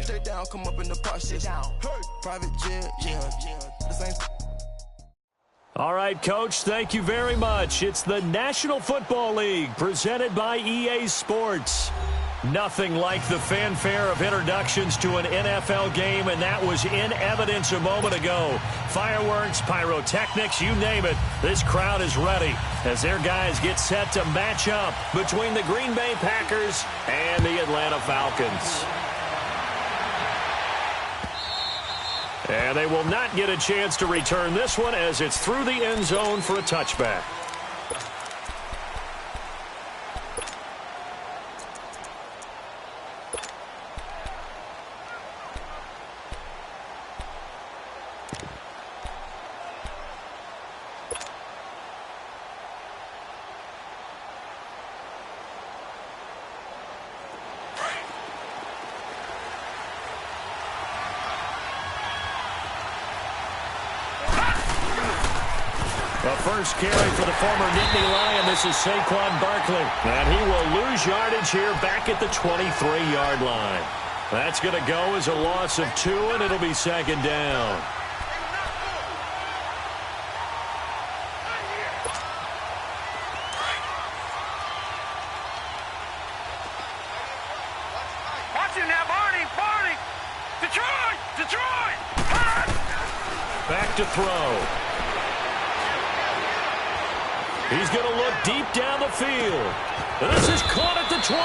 Stay down, come up in the process. Private jet, yeah. The same. All right, Coach, thank you very much. It's the National Football League presented by EA Sports. Nothing like the fanfare of introductions to an NFL game, and that was in evidence a moment ago. Fireworks, pyrotechnics, you name it. This crowd is ready as their guys get set to match up between the Green Bay Packers and the Atlanta Falcons. And they will not get a chance to return this one as it's through the end zone for a touchback. The first carry for the former Nittany Lion. This is Saquon Barkley. And he will lose yardage here back at the 23-yard line. That's going to go as a loss of 2, and it'll be second down. Watch him now, Barney! Detroit! Back to throw. He's going to look deep down the field. This is caught at the 20.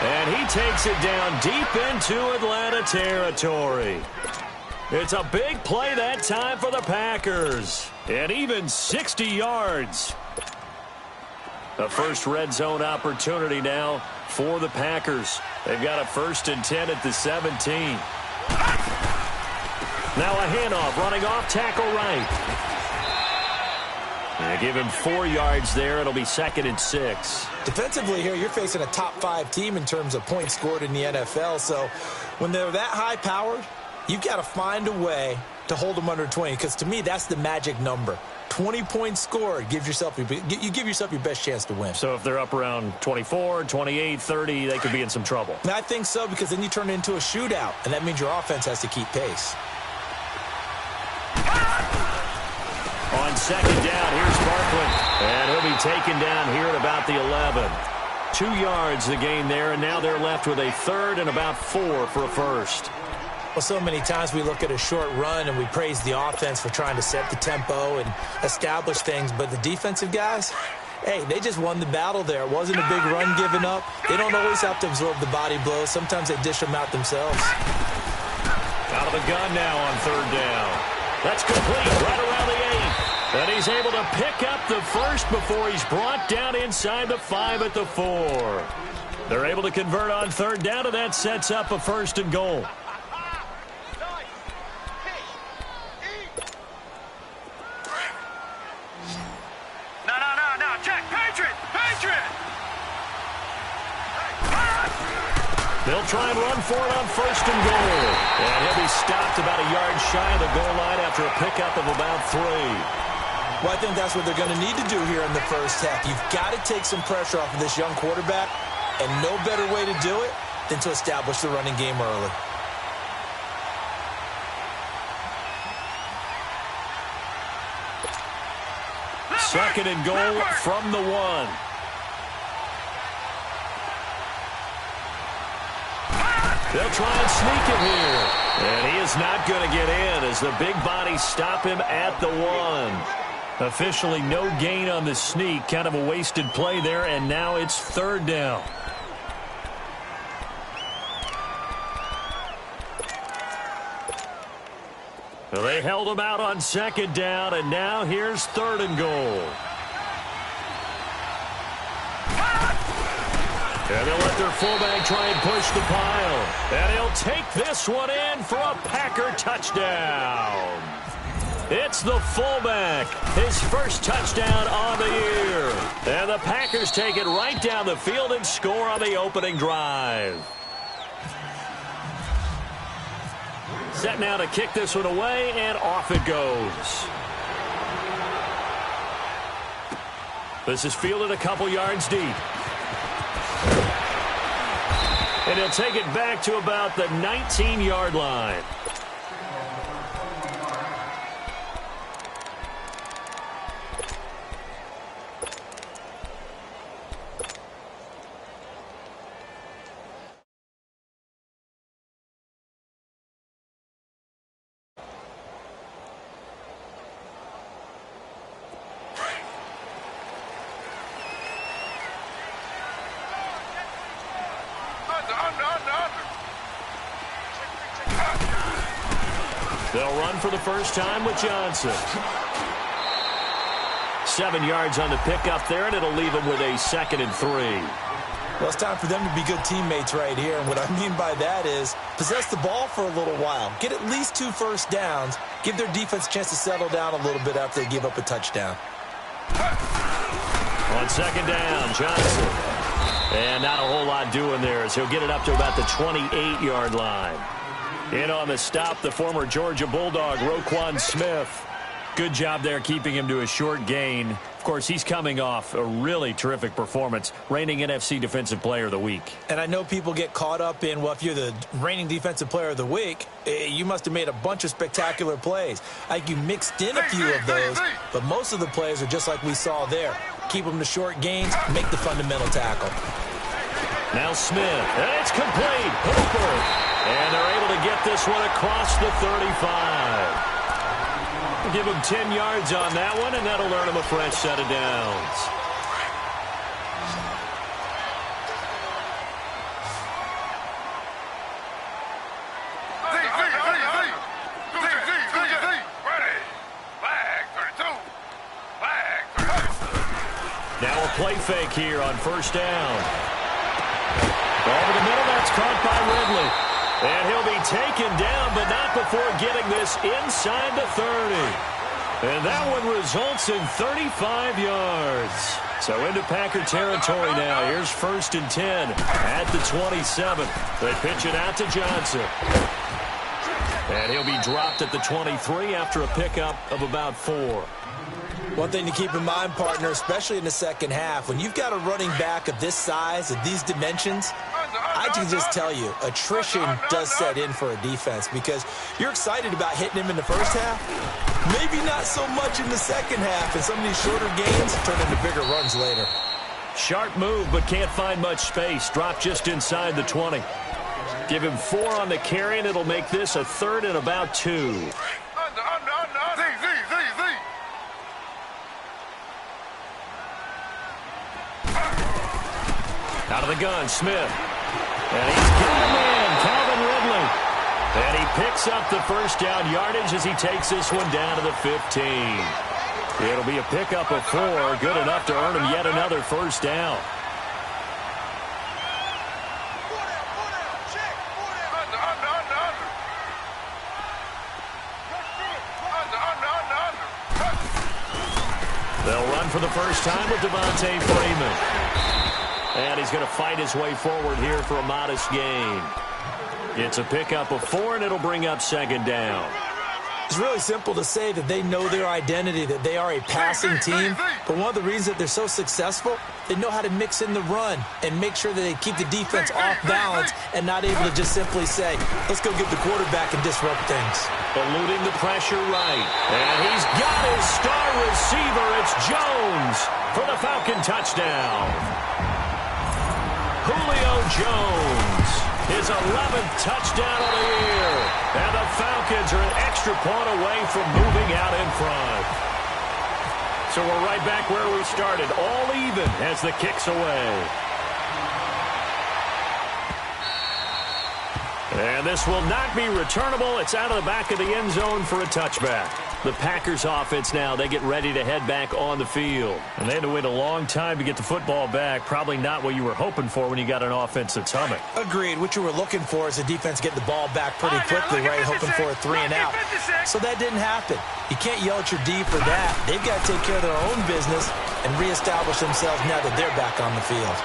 And he takes it down deep into Atlanta territory. It's a big play that time for the Packers. And even 60 yards. The first red zone opportunity now for the Packers. They've got a 1st and 10 at the 17. Now a handoff running off tackle right. They give him 4 yards there. It'll be 2nd and 6. Defensively here, you're facing a top-5 team in terms of points scored in the NFL. So when they're that high-powered, you've got to find a way to hold them under 20. Because to me, that's the magic number. 20 points scored, you give yourself your best chance to win. So if they're up around 24, 28, 30, they could be in some trouble. And I think so, because then you turn it into a shootout, and that means your offense has to keep pace. On second down, here's Barkley. And he'll be taken down here at about the 11. 2 yards the gain there, and now they're left with a 3rd and about 4 for a first. Well, so many times we look at a short run and we praise the offense for trying to set the tempo and establish things, but the defensive guys, hey, they just won the battle there. It wasn't a big run given up. They don't always have to absorb the body blows. Sometimes they dish them out themselves. Out of the gun now on 3rd down. That's complete right around the 8. And he's able to pick up the first before he's brought down inside the 5 at the 4. They're able to convert on 3rd down, and that sets up a 1st and goal. No, check, Patriot! They'll try and run for it on 1st and goal. And he'll be stopped about a yard shy of the goal line after a pickup of about 3. Well, I think that's what they're going to need to do here in the first half. You've got to take some pressure off of this young quarterback, and no better way to do it than to establish the running game early. Second and goal from the 1. They'll try and sneak him here. And he is not going to get in as the big bodies stop him at the 1. Officially no gain on the sneak. Kind of a wasted play there, and now it's 3rd down. Well, they held him out on 2nd down, and now here's 3rd and goal. And they'll let their fullback try and push the pile. And he'll take this one in for a Packer touchdown. It's the fullback, his first touchdown on the year. And the Packers take it right down the field and score on the opening drive. Set now to kick this one away, and off it goes. This is fielded a couple yards deep. And he'll take it back to about the 19-yard line. They'll run for the first time with Johnson. 7 yards on the pickup there, and it'll leave him with a 2nd and 3. Well, it's time for them to be good teammates right here, and what I mean by that is possess the ball for a little while, get at least 2 first downs, give their defense a chance to settle down a little bit after they give up a touchdown. On 2nd down, Johnson. And not a whole lot doing there as he'll get it up to about the 28-yard line. In on the stop, the former Georgia Bulldog, Roquan Smith. Good job there keeping him to a short gain. Of course, he's coming off a really terrific performance, reigning NFC Defensive Player of the Week. And I know people get caught up in, well, if you're the reigning Defensive Player of the Week, you must have made a bunch of spectacular plays. I think you mixed in a few of those, but most of the plays are just like we saw there. Keep them to short gains, make the fundamental tackle. Now Smith, and it's complete. Hooper. And they're able to get this one across the 35. Give him 10 yards on that one, and that'll earn him a fresh set of downs. Now a play fake here on 1st down. Over the middle, that's caught by Ridley. And he'll be taken down, but not before getting this inside the 30. And that one results in 35 yards. So into Packer territory now. Here's 1st and 10 at the 27. They pitch it out to Johnson. And he'll be dropped at the 23 after a pickup of about 4. One thing to keep in mind, partner, especially in the second half, when you've got a running back of this size, of these dimensions, I can just tell you, attrition does set in for a defense because you're excited about hitting him in the first half. Maybe not so much in the second half, and some of these shorter gains turn into bigger runs later. Sharp move, but can't find much space. Drop just inside the 20. Give him 4 on the carry, and it'll make this a 3rd and about 2. Out of the gun, Smith. And he's got him in, Calvin Ridley. And he picks up the first down yardage as he takes this one down to the 15. It'll be a pickup of 4, good enough to earn him yet another first down. They'll run for the first time with Devontae Freeman. And he's going to fight his way forward here for a modest gain. It's a pickup of 4, and it'll bring up 2nd down. It's really simple to say that they know their identity, that they are a passing team. But one of the reasons that they're so successful, they know how to mix in the run and make sure that they keep the defense off balance and not able to just simply say, let's go get the quarterback and disrupt things. Eluding the pressure right. And he's got his star receiver. It's Jones for the Falcon touchdown. Julio Jones, his 11th touchdown of the year. And the Falcons are an extra point away from moving out in front. So we're right back where we started, all even as the kick's away. And this will not be returnable. It's out of the back of the end zone for a touchback. The Packers offense now, they get ready to head back on the field. And they had to wait a long time to get the football back. Probably not what you were hoping for when you got an offense that's humming. Agreed. What you were looking for is the defense getting the ball back pretty quickly, right? Hoping for a 3 and out. So that didn't happen. You can't yell at your D for that. They've got to take care of their own business and reestablish themselves now that they're back on the field.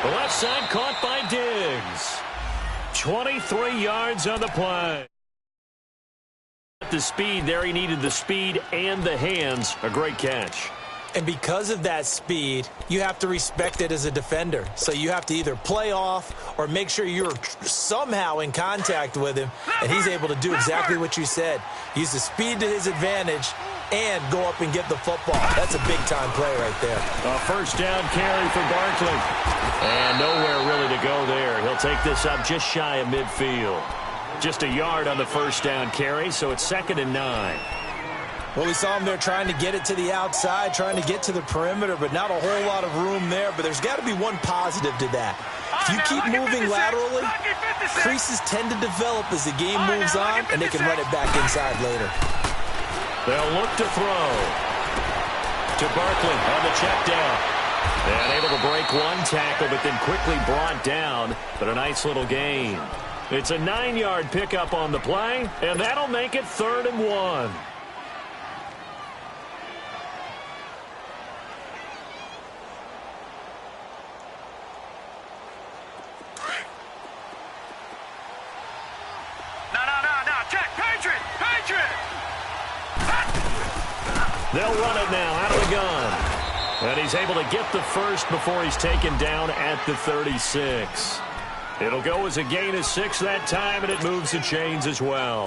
The left side caught by Diggs. 23 yards on the play. The speed there, he needed the speed and the hands. A great catch. And because of that speed, you have to respect it as a defender. So you have to either play off or make sure you're somehow in contact with him, and he's able to do exactly what you said. Use the speed to his advantage and go up and get the football. That's a big-time play right there. A first down carry for Barkley. And nowhere really to go there. He'll take this up just shy of midfield. Just a yard on the first down carry, so it's 2nd and 9. Well, we saw him there trying to get it to the outside, trying to get to the perimeter, but not a whole lot of room there. But there's got to be one positive to that. If you keep moving laterally, creases tend to develop as the game moves on, and they can run it back inside later. They'll look to throw to Barkley on the check down. And able to break one tackle, but then quickly brought down. But a nice little gain. It's a 9-yard pickup on the play, and that'll make it 3rd and 1. They'll run it now out of the gun. And he's able to get the first before he's taken down at the 36. It'll go as a gain of 6 that time, and it moves the chains as well.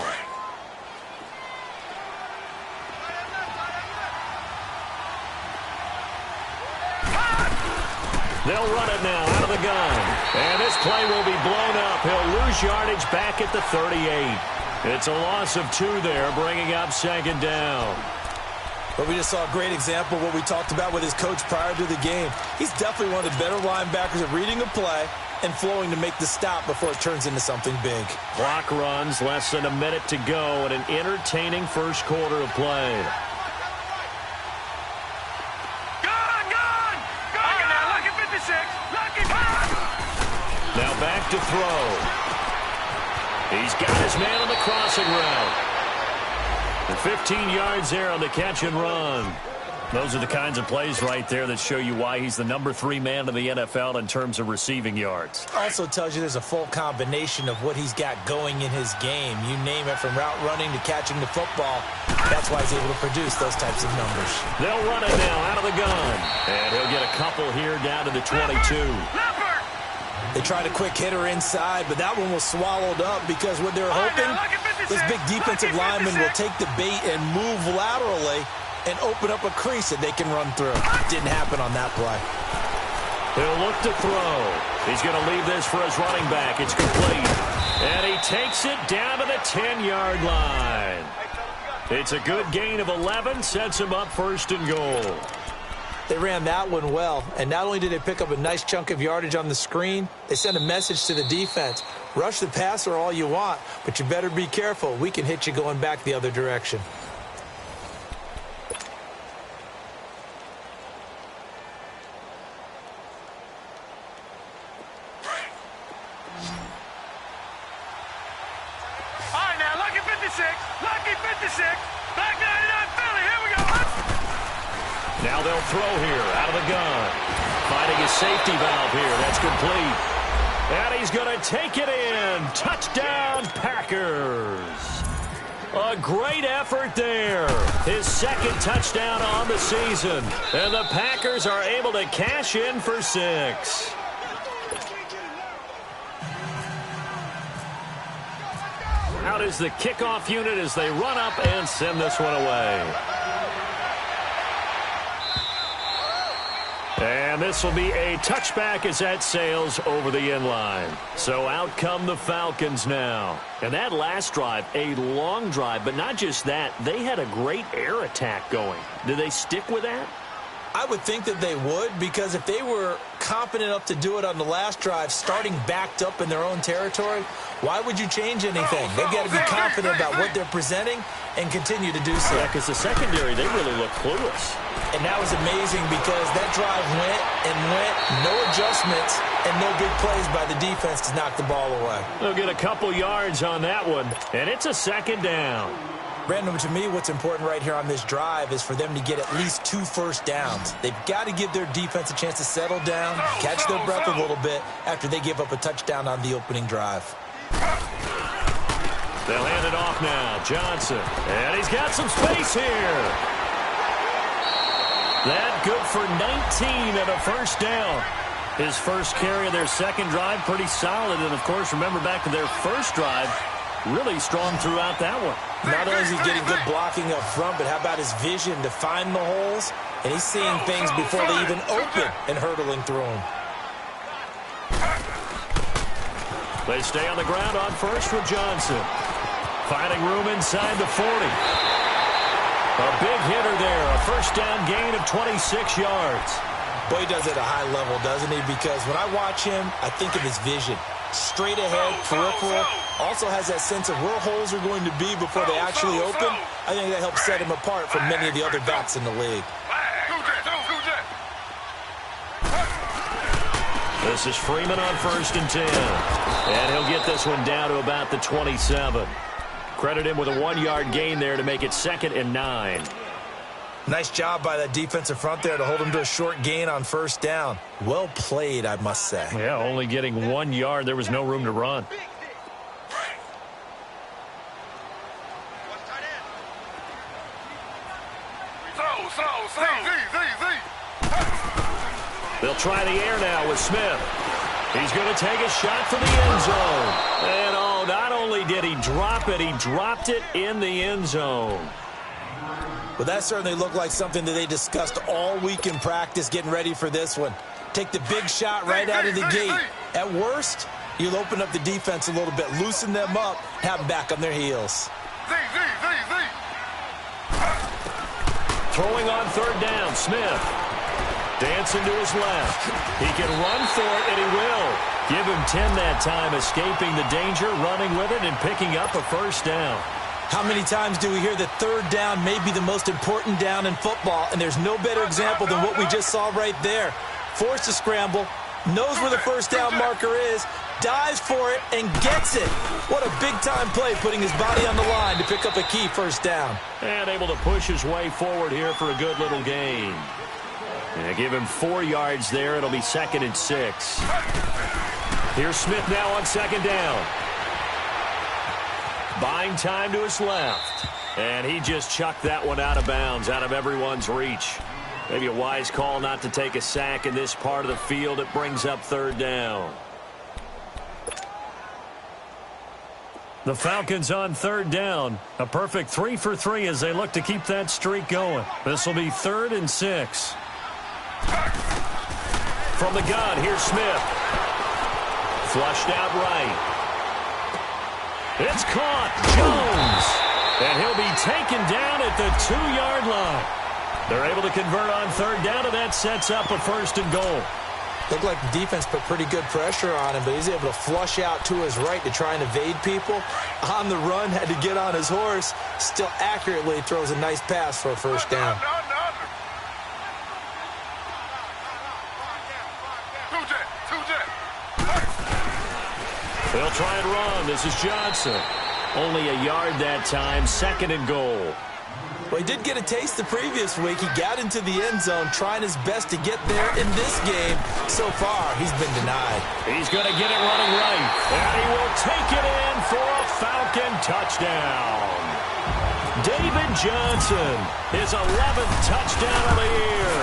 They'll run it now out of the gun. And this play will be blown up. He'll lose yardage back at the 38. It's a loss of 2 there, bringing up 2nd down. But we just saw a great example of what we talked about with his coach prior to the game. He's definitely one of the better linebackers at reading a play and flowing to make the stop before it turns into something big. Clock runs, less than a minute to go, and an entertaining first quarter of play. Now back to throw. He's got his man on the crossing route. And 15 yards there on the catch and run. Those are the kinds of plays right there that show you why he's the number 3 man in the NFL in terms of receiving yards. Also tells you there's a full combination of what he's got going in his game. You name it, from route running to catching the football. That's why he's able to produce those types of numbers. They'll run it now out of the gun. And he'll get a couple here down to the 22. They tried a quick hitter inside, but that one was swallowed up because what they're hoping, this big defensive lineman will take the bait and move laterally and open up a crease that they can run through. Didn't happen on that play. He'll look to throw. He's going to leave this for his running back. It's complete. And he takes it down to the 10-yard line. It's a good gain of 11, sets him up 1st and goal. They ran that one well, and not only did they pick up a nice chunk of yardage on the screen, they sent a message to the defense. Rush the passer all you want, but you better be careful. We can hit you going back the other direction. All right, now, lucky 56, back 99 Philly, here we go. Now they'll throw here out of the gun. Finding his safety valve here. That's complete. And he's going to take it in. Touchdown, Packers. A great effort there. His 2nd touchdown on the season. And the Packers are able to cash in for 6. Out is the kickoff unit as they run up and send this one away. And this will be a touchback as that sails over the end line. So out come the Falcons now. And that last drive, a long drive, but not just that. They had a great air attack going. Did they stick with that? I would think that they would, because if they were confident enough to do it on the last drive, starting backed up in their own territory, why would you change anything? They've got to be confident about what they're presenting and continue to do so. Yeah, because the secondary, they really look clueless. And that was amazing because that drive went and went, no adjustments, and no big plays by the defense to knock the ball away. They'll get a couple yards on that one, and it's a 2nd down. Brandon, to me, what's important right here on this drive is for them to get at least 2 first downs. They've got to give their defense a chance to settle down, catch their breath a little bit after they give up a touchdown on the opening drive. They'll hand it off now. Johnson. And he's got some space here. That good for 19 and a first down. His first carry of their second drive, pretty solid. And, of course, remember back to their first drive, really strong throughout that one. Not only is he getting good blocking up front, but how about his vision to find the holes? And he's seeing things before they even open and hurtling through them. They stay on the ground on first with Johnson. Finding room inside the 40. A big hitter there. A first down gain of 26 yards. Boy, he does it at a high level, doesn't he? Because when I watch him, I think of his vision. Straight ahead, peripheral. Also has that sense of where holes are going to be before they actually open. I think that helps set him apart from many of the other backs in the league. This is Freeman on 1st and 10. And he'll get this one down to about the 27. Credit him with a 1-yard gain there to make it 2nd and 9. Nice job by that defensive front there to hold him to a short gain on first down. Well played, I must say. Yeah, only getting 1 yard. There was no room to run. They'll try the air now with Smith. He's going to take a shot for the end zone. And, oh, not only did he drop it, he dropped it in the end zone. Well, that certainly looked like something that they discussed all week in practice getting ready for this one. Take the big shot right out of the gate. At worst, you'll open up the defense a little bit, loosen them up, have them back on their heels. Throwing on 3rd down, Smith. Dancing to his left. He can run for it, and he will. Give him 10 that time, escaping the danger, running with it, and picking up a first down. How many times do we hear that 3rd down may be the most important down in football, and there's no better example than what we just saw right there. Forced to scramble, knows where the first down marker is, dives for it, and gets it. What a big-time play, putting his body on the line to pick up a key first down. And able to push his way forward here for a good little gain. And give him 4 yards there. It'll be 2nd and 6. Here's Smith now on 2nd down. Buying time to his left. And he just chucked that one out of bounds, out of everyone's reach. Maybe a wise call not to take a sack in this part of the field. It brings up 3rd down. The Falcons on 3rd down. A perfect 3 for 3 as they look to keep that streak going. This will be 3rd and 6. From the gun, here's Smith. Flushed out right. It's caught. Jones. And he'll be taken down at the 2-yard line. They're able to convert on 3rd down, and that sets up a 1st and goal. Looked like the defense put pretty good pressure on him, but he's able to flush out to his right to try and evade people. On the run, had to get on his horse. Still accurately throws a nice pass for a first down. They'll try and run. This is Johnson. Only a yard that time. 2nd and goal. Well, he did get a taste the previous week. He got into the end zone, trying his best to get there in this game. So far, he's been denied. He's going to get it running right. And he will take it in for a Falcon touchdown. David Johnson, his 11th touchdown of the year.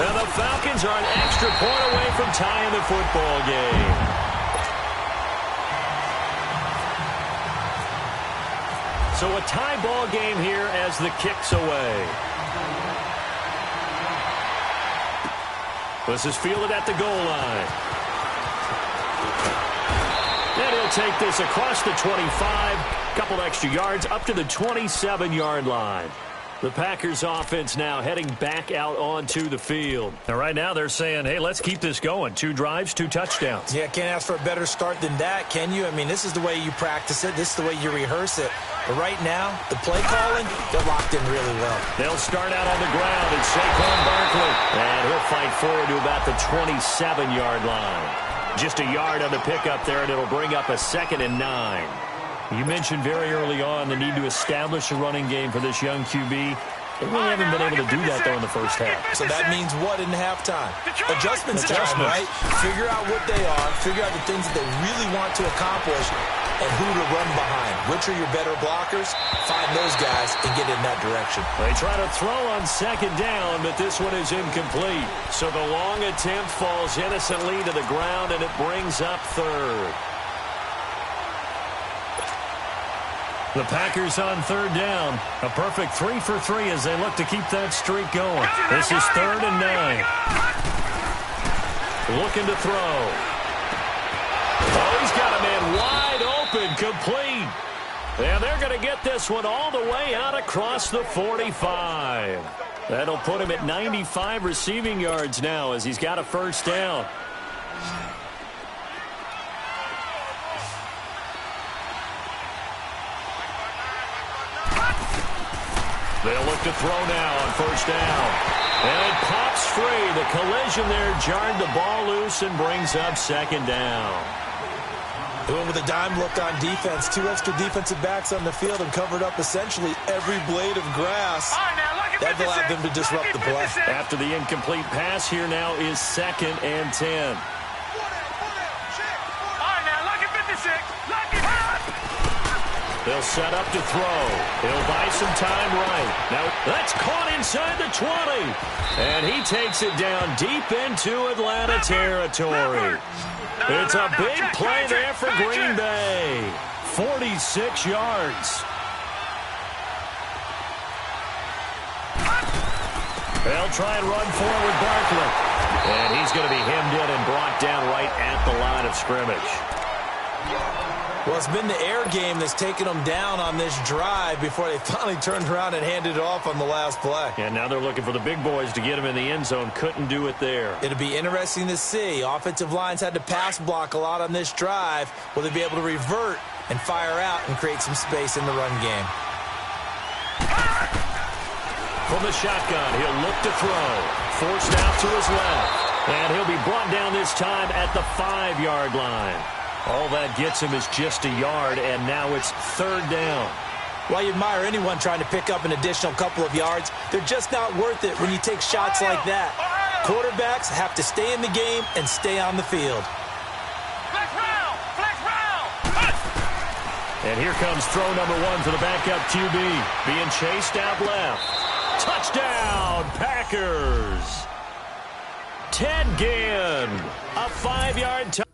And the Falcons are an extra point away from tying the football game. So a tie ball game here as the kick's away. This is fielded at the goal line. And he'll take this across the 25. Couple extra yards up to the 27-yard line. The Packers offense now heading back out onto the field. And right now they're saying, hey, let's keep this going. 2 drives, 2 touchdowns. Yeah, can't ask for a better start than that, can you? I mean, this is the way you practice it. This is the way you rehearse it. But right now, the play calling, they're locked in really well. They'll start out on the ground. It's Saquon Barkley. And he'll fight forward to about the 27-yard line. Just a yard on the pickup there, and it'll bring up a 2nd and 9. You mentioned very early on the need to establish a running game for this young QB. They really haven't been able to do that, though, in the first half. So that means what in halftime? Adjustments time, right? Figure out what they are. Figure out the things that they really want to accomplish. and who to run behind. Which are your better blockers? Find those guys and get in that direction. They try to throw on second down, but this one is incomplete. So the long attempt falls innocently to the ground, and it brings up third. The Packers on third down. A perfect 3 for 3 as they look to keep that streak going. This is 3rd and 9. Looking to throw. Oh, he's got a man wide open, complete. And they're going to get this one all the way out across the 45. That'll put him at 95 receiving yards now as he's got a first down. They'll look to throw now on first down. And it pops free. The collision there jarred the ball loose and brings up second down. Doing with a dime look on defense. 2 extra defensive backs on the field and covered up essentially every blade of grass. That allowed them to disrupt the play. After the incomplete pass, here now is 2nd and 10. They'll set up to throw. He'll buy some time right. Now, that's caught inside the 20. And he takes it down deep into Atlanta territory. It's a big play there for Green Bay. 46 yards. They'll try and run forward Barkley. And he's going to be hemmed in and brought down right at the line of scrimmage. Well, it's been the air game that's taken them down on this drive before they finally turned around and handed it off on the last play. And now they're looking for the big boys to get him in the end zone. Couldn't do it there. It'll be interesting to see. Offensive lines had to pass block a lot on this drive. Will they be able to revert and fire out and create some space in the run game? From the shotgun, he'll look to throw. Forced out to his left. And he'll be brought down this time at the 5-yard line. All that gets him is just a yard, and now it's 3rd down. While you admire anyone trying to pick up an additional couple of yards, they're just not worth it when you take shots like that. Quarterbacks have to stay in the game and stay on the field. And here comes throw number 1 for the backup QB. Being chased out left. Touchdown, Packers. Ted Ginn, a 5-yard touchdown.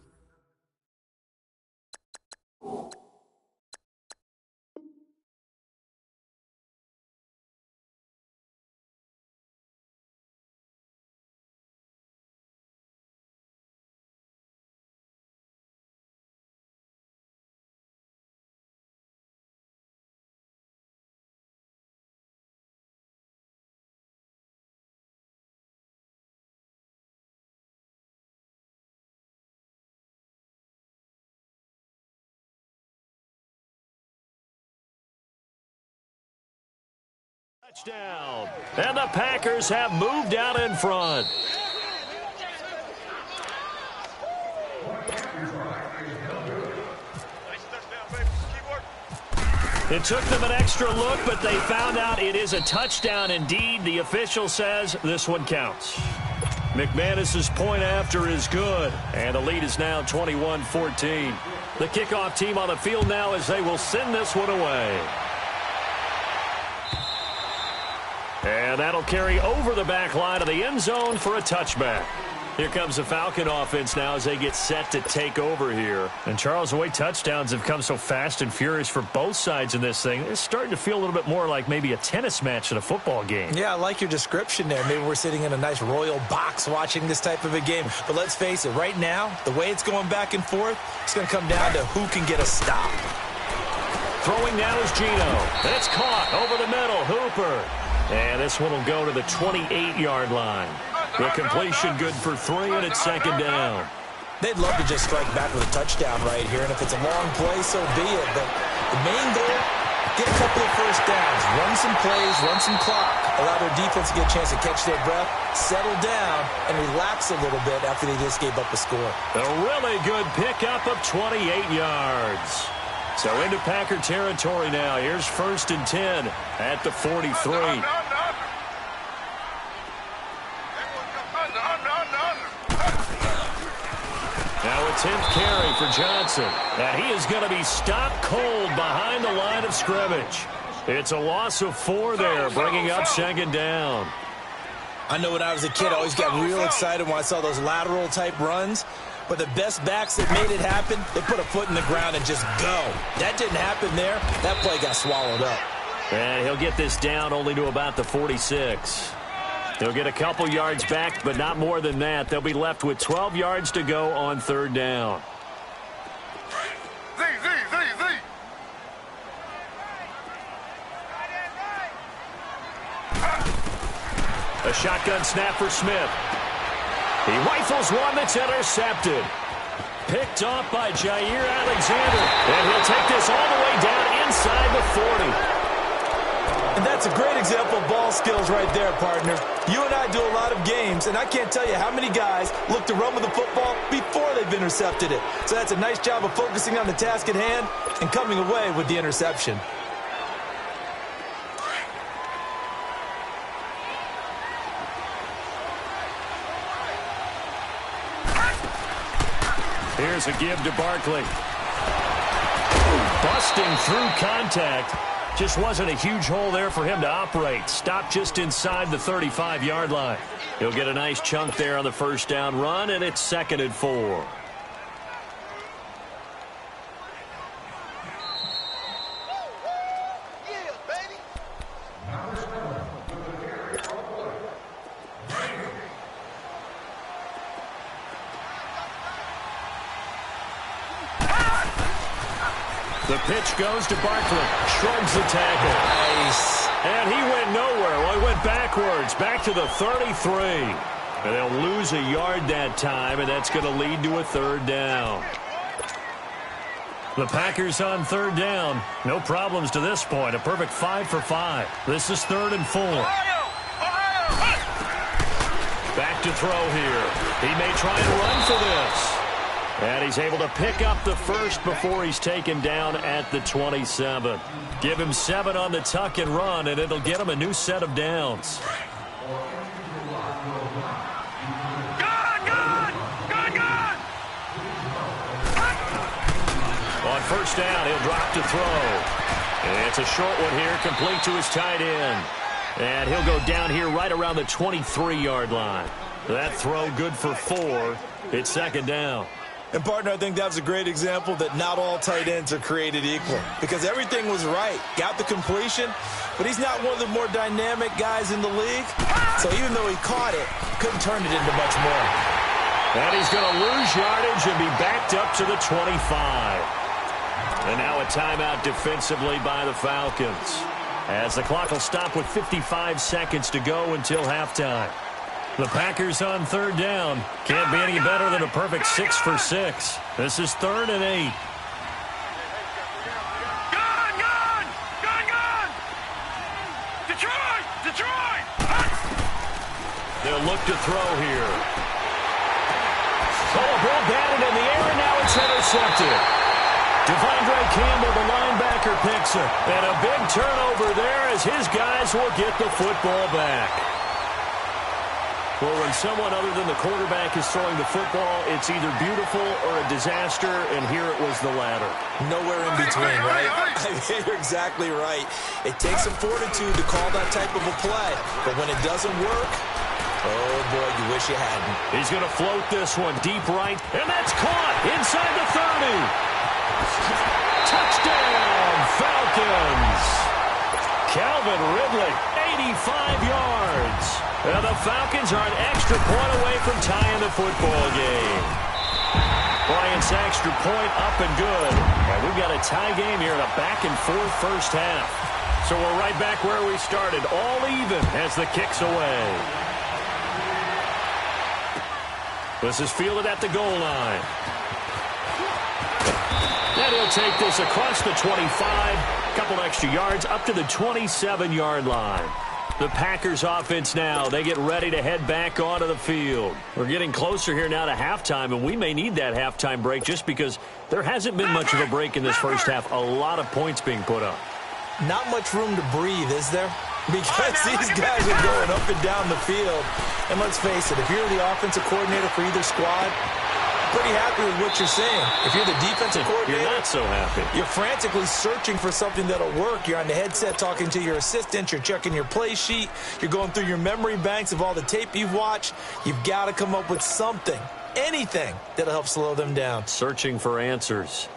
Touchdown. And the Packers have moved out in front. It took them an extra look, but they found out it is a touchdown indeed. The official says this one counts. McManus's point after is good, and the lead is now 21-14. The kickoff team on the field now as they will send this one away. And that'll carry over the back line of the end zone for a touchback. Here comes the Falcon offense now as they get set to take over here. And, Charles, the way touchdowns have come so fast and furious for both sides in this thing, it's starting to feel a little bit more like maybe a tennis match than a football game. Yeah, I like your description there. Maybe we're sitting in a nice royal box watching this type of a game. But let's face it, right now, the way it's going back and forth, it's going to come down to who can get a stop. Throwing now is Gino. It's caught over the middle. Hooper. And this one will go to the 28-yard line. The completion good for 3, and it's 2nd down. They'd love to just strike back with a touchdown right here, and if it's a long play, so be it. But the main goal, get a couple of first downs, run some plays, run some clock, allow their defense to get a chance to catch their breath, settle down, and relax a little bit after they just gave up a score. A really good pickup of 28 yards. So into Packer territory now. Here's 1st and 10 at the 43. Now a 10th carry for Johnson. And he is going to be stopped cold behind the line of scrimmage. It's a loss of 4 there, bringing up second down. I know when I was a kid, I always got real excited when I saw those lateral-type runs. But the best backs that made it happen, they put a foot in the ground and just go. That didn't happen there. That play got swallowed up. And he'll get this down only to about the 46. He'll get a couple yards back, but not more than that. They'll be left with 12 yards to go on third down. A shotgun snap for Smith. He rifles one that's intercepted. Picked off by Jair Alexander. And he'll take this all the way down inside the 40. And that's a great example of ball skills right there, partner. You and I do a lot of games, and I can't tell you how many guys look to run with the football before they've intercepted it. So that's a nice job of focusing on the task at hand and coming away with the interception. Here's a give to Barkley. Busting through contact. Just wasn't a huge hole there for him to operate. Stopped just inside the 35-yard line. He'll get a nice chunk there on the first down run, and it's 2nd and 4. The pitch goes to Barkley. Shrugs the tackle. Nice. And he went nowhere. Well, he went backwards. Back to the 33. And they'll lose a yard that time, and that's going to lead to a third down. The Packers on third down. No problems to this point. A perfect 5 for 5. This is 3rd and 4. Back to throw here. He may try and run for this. And he's able to pick up the first before he's taken down at the 27. Give him 7 on the tuck and run, and it'll get him a new set of downs. On first down, he'll drop to throw. And it's a short one here, complete to his tight end. And he'll go down here right around the 23-yard line. That throw good for 4. It's 2nd down. And, partner, I think that was a great example that not all tight ends are created equal. Because everything was right. Got the completion, but he's not one of the more dynamic guys in the league. So even though he caught it, couldn't turn it into much more. And he's going to lose yardage and be backed up to the 25. And now a timeout defensively by the Falcons. As the clock will stop with 55 seconds to go until halftime. The Packers on third down. Can't be any better than a perfect 6 for 6. This is 3rd and 8. Gun! Detroit! They'll look to throw here. Oh, a ball batted in the air, and now it's intercepted. Devondre Campbell, the linebacker, picks it. And a big turnover there as his guys will get the football back. Well, when someone other than the quarterback is throwing the football, it's either beautiful or a disaster, and here it was the latter. Nowhere in between, right? You're exactly right. It takes some fortitude to call that type of a play, but when it doesn't work, oh, boy, you wish you hadn't. He's going to float this one deep right, and that's caught inside the 30. Touchdown, Falcons. Calvin Ridley, 85 yards. And the Falcons are an extra point away from tying the football game. Bryant's extra point up and good. And we've got a tie game here in a back-and-forth first half. So we're right back where we started, all even as the kick's away. This is fielded at the goal line. And he'll take this across the 25. Couple extra yards up to the 27-yard line. The Packers offense now, they get ready to head back onto the field. We're getting closer here now to halftime, and we may need that halftime break just because there hasn't been much of a break in this first half. A lot of points being put up. Not much room to breathe, is there? Because these guys are going up and down the field. And let's face it, if you're the offensive coordinator for either squad, pretty happy with what you're saying. If you're the defensive coordinator, you're not so happy. You're frantically searching for something that'll work. You're on the headset talking to your assistant. You're checking your play sheet. You're going through your memory banks of all the tape you've watched. You've got to come up with something, anything that'll help slow them down. Searching for answers.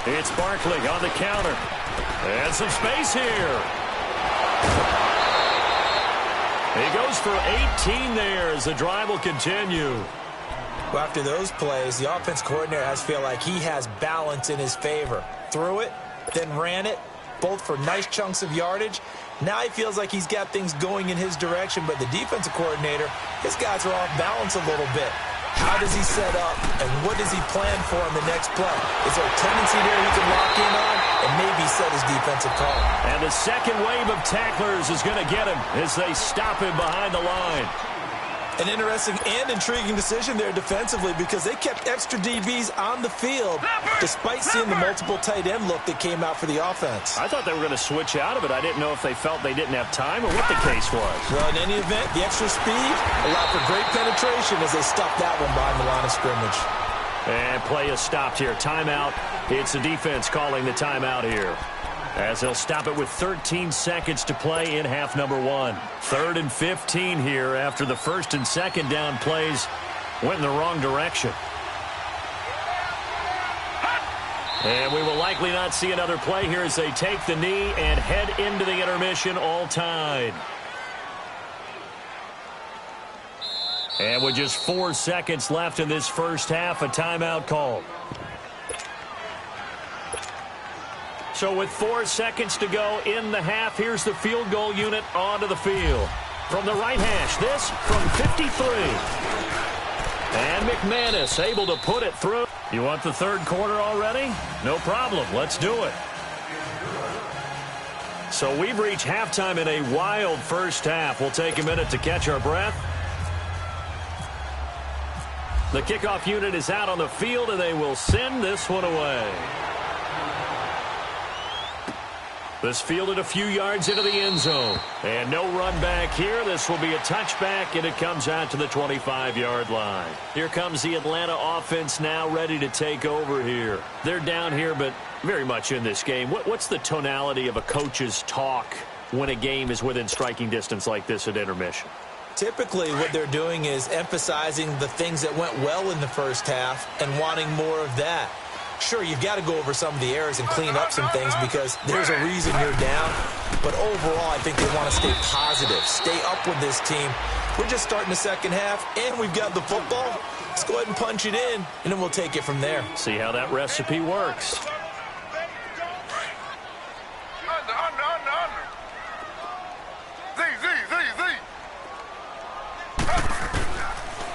It's Barkley on the counter. And some space here. He goes for 18 there as the drive will continue. Well, after those plays, the offense coordinator has to feel like he has balance in his favor. Threw it, then ran it, both for nice chunks of yardage. Now he feels like he's got things going in his direction, but the defensive coordinator, his guys are off balance a little bit. How does he set up, and what does he plan for in the next play? Is there a tendency there he can lock in on and maybe set his defensive call? And the second wave of tacklers is going to get him as they stop him behind the line. An interesting and intriguing decision there defensively because they kept extra DBs on the field despite seeing the multiple tight end look that came out for the offense. I thought they were going to switch out of it. I didn't know if they felt they didn't have time or what the case was. Well, in any event, the extra speed allowed for great penetration as they stuffed that one behind the line of scrimmage. And play is stopped here. Timeout. It's the defense calling the timeout here, as they'll stop it with 13 seconds to play in half number one. 3rd and 15 here after the first and second down plays went in the wrong direction. And we will likely not see another play here as they take the knee and head into the intermission all tied. And with just 4 seconds left in this first half, a timeout called. So with 4 seconds to go in the half, here's the field goal unit onto the field. From the right hash, this from 53. And McManus able to put it through. You want the third quarter already? No problem. Let's do it. So we've reached halftime in a wild first half. We'll take a minute to catch our breath. The kickoff unit is out on the field, and they will send this one away. This fielded a few yards into the end zone. And no run back here. This will be a touchback, and it comes out to the 25-yard line. Here comes the Atlanta offense now ready to take over here. They're down here, but very much in this game. What's the tonality of a coach's talk when a game is within striking distance like this at intermission? Typically, what they're doing is emphasizing the things that went well in the first half and wanting more of that. Sure, you've got to go over some of the errors and clean up some things because there's a reason you're down. But overall, I think they want to stay positive, stay up with this team. We're just starting the second half, and we've got the football. Let's go ahead and punch it in, and then we'll take it from there. See how that recipe works.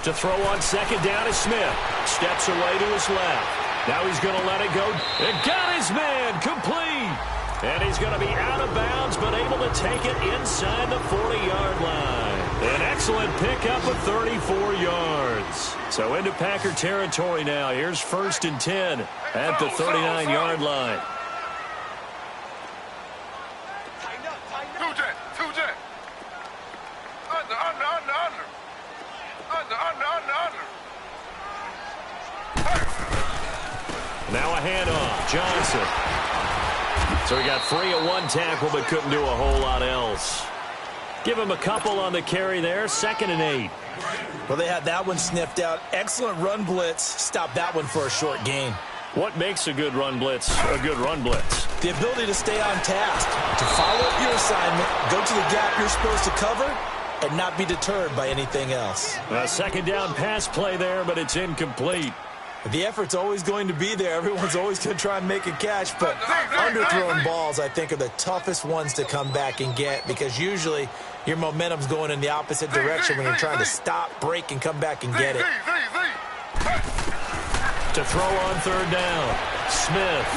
To throw on second down is Smith. Steps away to his left. Now he's going to let it go. And got his man complete. And he's going to be out of bounds, but able to take it inside the 40-yard line. An excellent pickup of 34 yards. So into Packer territory now. Here's 1st and 10 at the 39-yard line. Now a handoff. Johnson. So he got free of one tackle, but couldn't do a whole lot else. Give him a couple on the carry there. 2nd and 8. Well, they had that one sniffed out. Excellent run blitz. Stopped that one for a short gain. What makes a good run blitz a good run blitz? The ability to stay on task, to follow up your assignment, go to the gap you're supposed to cover, and not be deterred by anything else. A second down pass play there, but it's incomplete. The effort's always going to be there. Everyone's always going to try and make a catch, but underthrown balls, I think, are the toughest ones to come back and get because usually your momentum's going in the opposite direction when you're trying to stop, break, and come back and get it. To throw on 3rd down, Smith.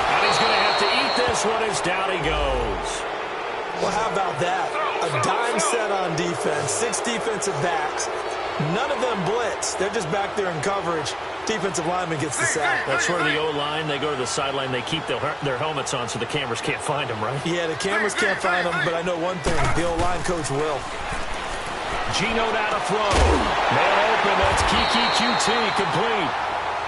And he's going to have to eat this one as down he goes. Well, how about that? A dime set on defense, 6 defensive backs. None of them blitz. They're just back there in coverage. Defensive lineman gets the sack. That's where the O-line, they go to the sideline, they keep their helmets on so the cameras can't find them, right? Yeah, the cameras can't find them, but I know one thing. The O-line coach will. Gino now to throw. Man open, that's Kiki QT complete.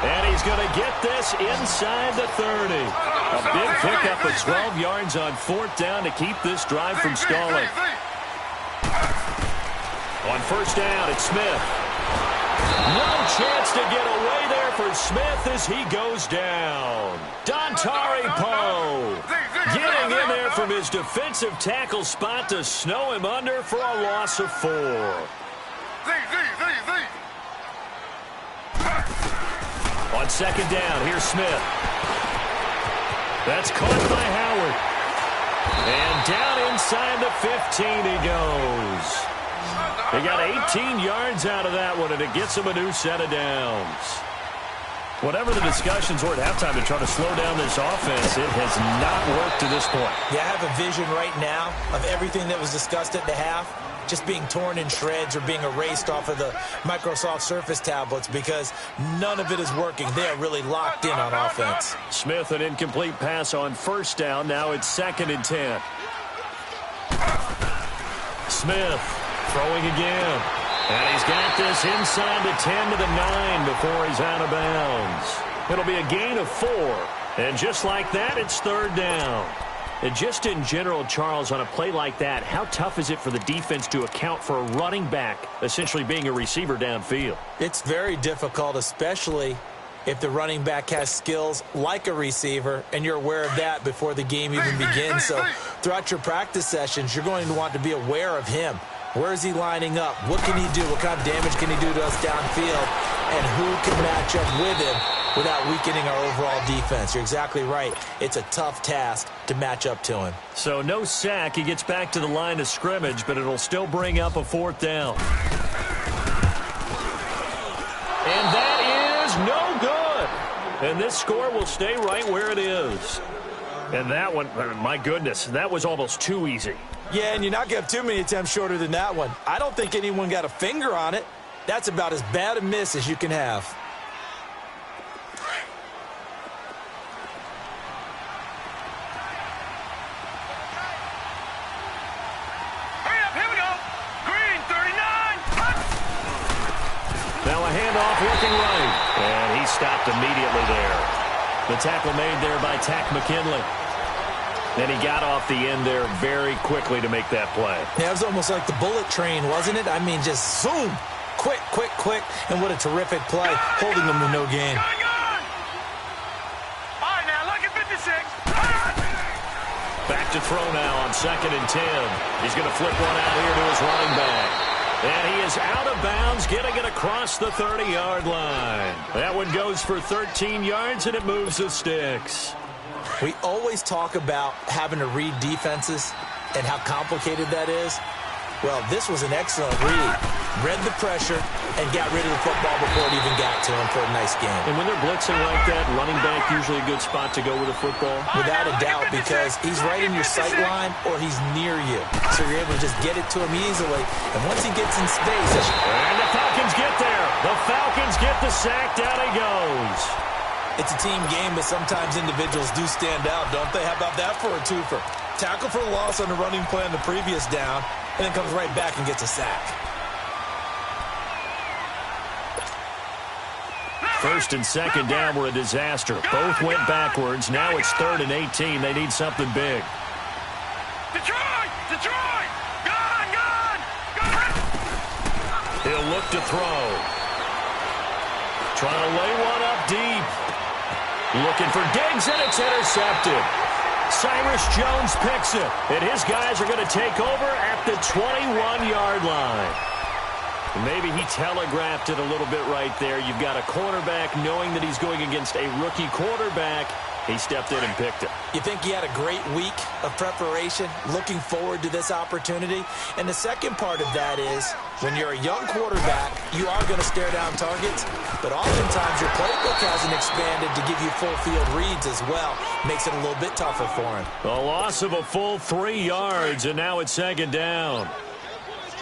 And he's going to get this inside the 30. A big pickup of 12 yards on 4th down to keep this drive from stalling. On 1st down, it's Smith. No chance to get away there for Smith as he goes down. Dontari Poe getting in there from his defensive tackle spot to snow him under for a loss of 4. On 2nd down, here's Smith. That's caught by Howard. And down inside the 15 he goes. They got 18 yards out of that one, and it gets them a new set of downs. Whatever the discussions were at halftime to try to slow down this offense, it has not worked to this point. Yeah, I have a vision right now of everything that was discussed at the half just being torn in shreds or being erased off of the Microsoft Surface tablets because none of it is working. They are really locked in on offense. Smith, an incomplete pass on 1st down. Now it's 2nd and 10. Smith throwing again. And he's got this inside the 10 to the 9 before he's out of bounds. It'll be a gain of 4. And just like that, it's 3rd down. And just in general, Charles, on a play like that, how tough is it for the defense to account for a running back essentially being a receiver downfield? It's very difficult, especially if the running back has skills like a receiver, and you're aware of that before the game even begins. So throughout your practice sessions, you're going to want to be aware of him. Where is he lining up? What can he do? What kind of damage can he do to us downfield? And who can match up with him without weakening our overall defense? You're exactly right. It's a tough task to match up to him. So no sack. He gets back to the line of scrimmage, but it'll still bring up a 4th down. And that is no good. And this score will stay right where it is. And that one, my goodness, that was almost too easy. Yeah, and you're not going to have too many attempts shorter than that one. I don't think anyone got a finger on it. That's about as bad a miss as you can have. Hurry up, here we go. Green, 39. Now a handoff looking right. And he stopped immediately there. The tackle made there by Tack McKinley. And he got off the end there very quickly to make that play. Yeah, it was almost like the bullet train, wasn't it? I mean, just zoom. Quick, quick, quick. And what a terrific play, holding them to no gain. Gone. All right, now, look at 56. Back to throw now on 2nd and 10. He's going to flip one out here to his running back. And he is out of bounds, getting it across the 30-yard line. That one goes for 13 yards, and it moves the sticks. We always talk about having to read defenses and how complicated that is. Well, this was an excellent read. Read the pressure and got rid of the football before it even got to him for a nice game. And when they're blitzing like that, running back usually a good spot to go with the football? Without a doubt, because he's right in your sight line or he's near you. So you're able to just get it to him easily. And once he gets in space... And the Falcons get there. The Falcons get the sack. Down he goes. It's a team game, but sometimes individuals do stand out, don't they? How about that for a twofer? Tackle for a loss on the running play on the previous down, and then comes right back and gets a sack. 1st and 2nd down were a disaster. Both went backwards. Now it's 3rd and 18. They need something big. Detroit! Detroit! Gone! Gone! Gone! He'll look to throw. Trying to lay one up deep. Looking for Diggs, and it's intercepted. Cyrus Jones picks it, and his guys are going to take over at the 21-yard line. Maybe he telegraphed it a little bit right there. You've got a cornerback knowing that he's going against a rookie quarterback. He stepped in and picked it. You think he had a great week of preparation, looking forward to this opportunity? And the second part of that is, when you're a young quarterback, you are going to stare down targets. but oftentimes your playbook hasn't expanded to give you full field reads as well. Makes it a little bit tougher for him. A loss of a full 3 yards, and now it's 2nd down.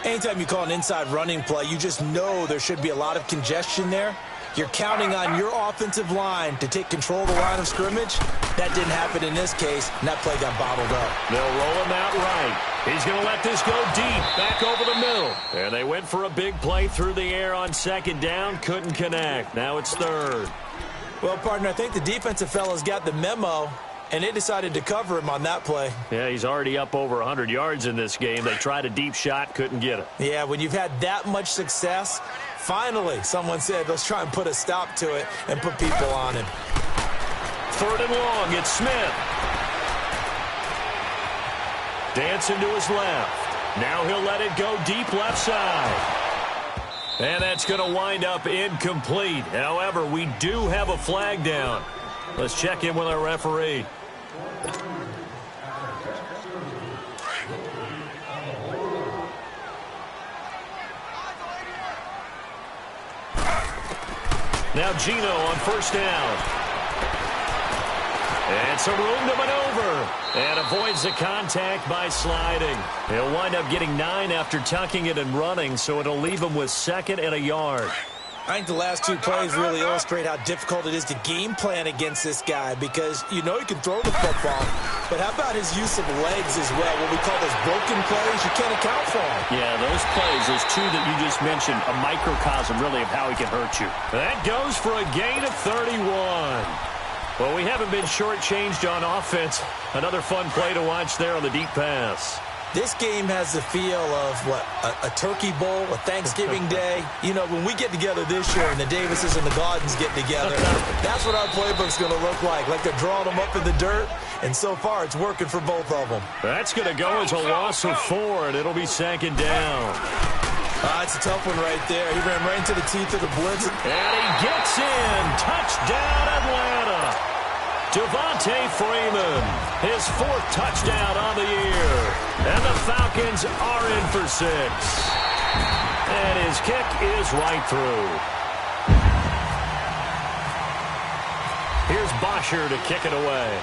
Anytime you call an inside running play, you just know there should be a lot of congestion there. You're counting on your offensive line to take control of the line of scrimmage. That didn't happen in this case, and that play got bottled up. They'll roll him out right. He's going to let this go deep, back over the middle. And they went for a big play through the air on 2nd down, couldn't connect. Now it's 3rd. Well, partner, I think the defensive fellas got the memo, and they decided to cover him on that play. Yeah, he's already up over 100 yards in this game. They tried a deep shot, couldn't get it. Yeah, when you've had that much success, finally someone said, let's try and put a stop to it and put people on him. 3rd and long, it's Smith. Dancing to his left. Now he'll let it go deep left side. And that's going to wind up incomplete. However, we do have a flag down. Let's check in with our referee. Now Gino on 1st down. And some room to maneuver. And avoids the contact by sliding. He'll wind up getting 9 after tucking it and running, so it'll leave him with 2nd and a yard. I think the last 2 plays really illustrate how difficult it is to game plan against this guy, because you know he can throw the football, but how about his use of legs as well? What we call those broken plays, you can't account for them. Yeah, those plays, those 2 that you just mentioned, a microcosm really of how he can hurt you. That goes for a gain of 31. Well, we haven't been shortchanged on offense. Another fun play to watch there on the deep pass. This game has the feel of, what, a turkey bowl, a Thanksgiving day. You know, when we get together this year and the Davises and the Gaudens get together, that's what our playbook's going to look like they're drawing them up in the dirt, and so far it's working for both of them. That's going to go as a loss of 4, and it'll be 2nd down. It's a tough one right there. He ran right into the teeth of the blitz. And he gets in. Touchdown, Atlanta. Devontae Freeman, his 4th touchdown on the year. And the Falcons are in for 6. And his kick is right through. Here's Bosher to kick it away.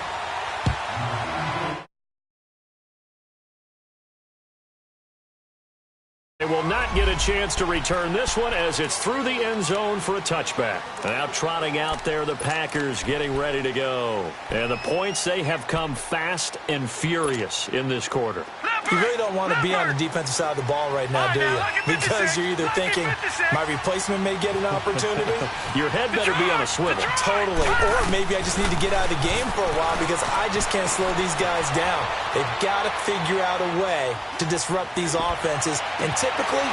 They will not get a chance to return this one as it's through the end zone for a touchback. Now trotting out there, the Packers getting ready to go. And the points, they have come fast and furious in this quarter. You really don't want to be on the defensive side of the ball right now, do you? Because you're either thinking, my replacement may get an opportunity. Your head better be on a swivel. Totally. Or maybe I just need to get out of the game for a while because I just can't slow these guys down. They've got to figure out a way to disrupt these offenses. And typically,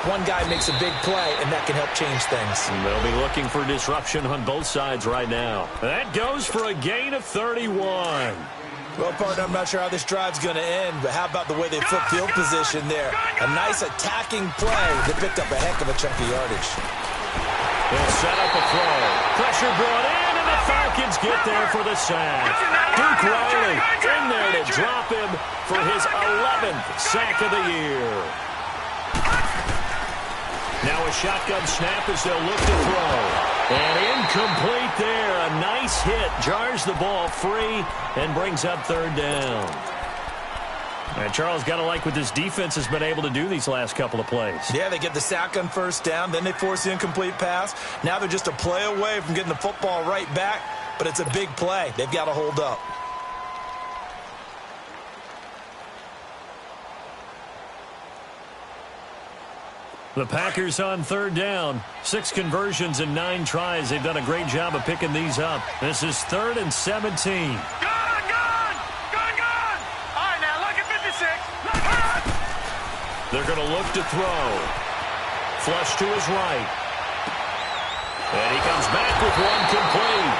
one guy makes a big play, and that can help change things. And they'll be looking for disruption on both sides right now. That goes for a gain of 31. Well, partner, I'm not sure how this drive's going to end, but how about the way they flip field position there? A nice attacking play that picked up a heck of a chunk of yardage. They'll set up a throw. Pressure brought in, and the Falcons get there for the sack. Duke Riley in there to drop him for his 11th sack of the year. Now a shotgun snap as they'll look to throw. And incomplete there. A nice hit. Jars the ball free and brings up 3rd down. And Charles, got to like what this defense has been able to do these last couple of plays. Yeah, they get the sack on 1st down. Then they force the incomplete pass. Now they're just a play away from getting the football right back. But it's a big play. They've got to hold up. The Packers on 3rd down. 6 conversions and 9 tries. They've done a great job of picking these up. This is 3rd and 17. Gone! All right, now look at 56. Look. They're going to look to throw. Flush to his right. And he comes back with one complete.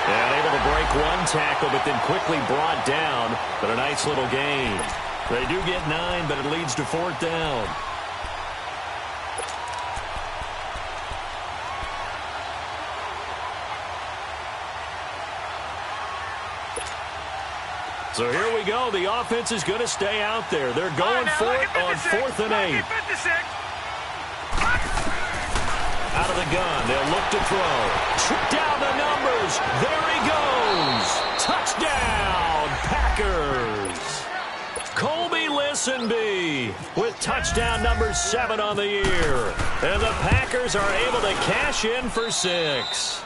And able to break one tackle, but then quickly brought down. But a nice little gain. They do get 9, but it leads to 4th down. So here we go. The offense is going to stay out there. They're going for it on 4th and 8. Out of the gun. They'll look to throw. Down the numbers. There he goes. Touchdown, Packers. Colby Listenby with touchdown number 7 on the year. And the Packers are able to cash in for 6.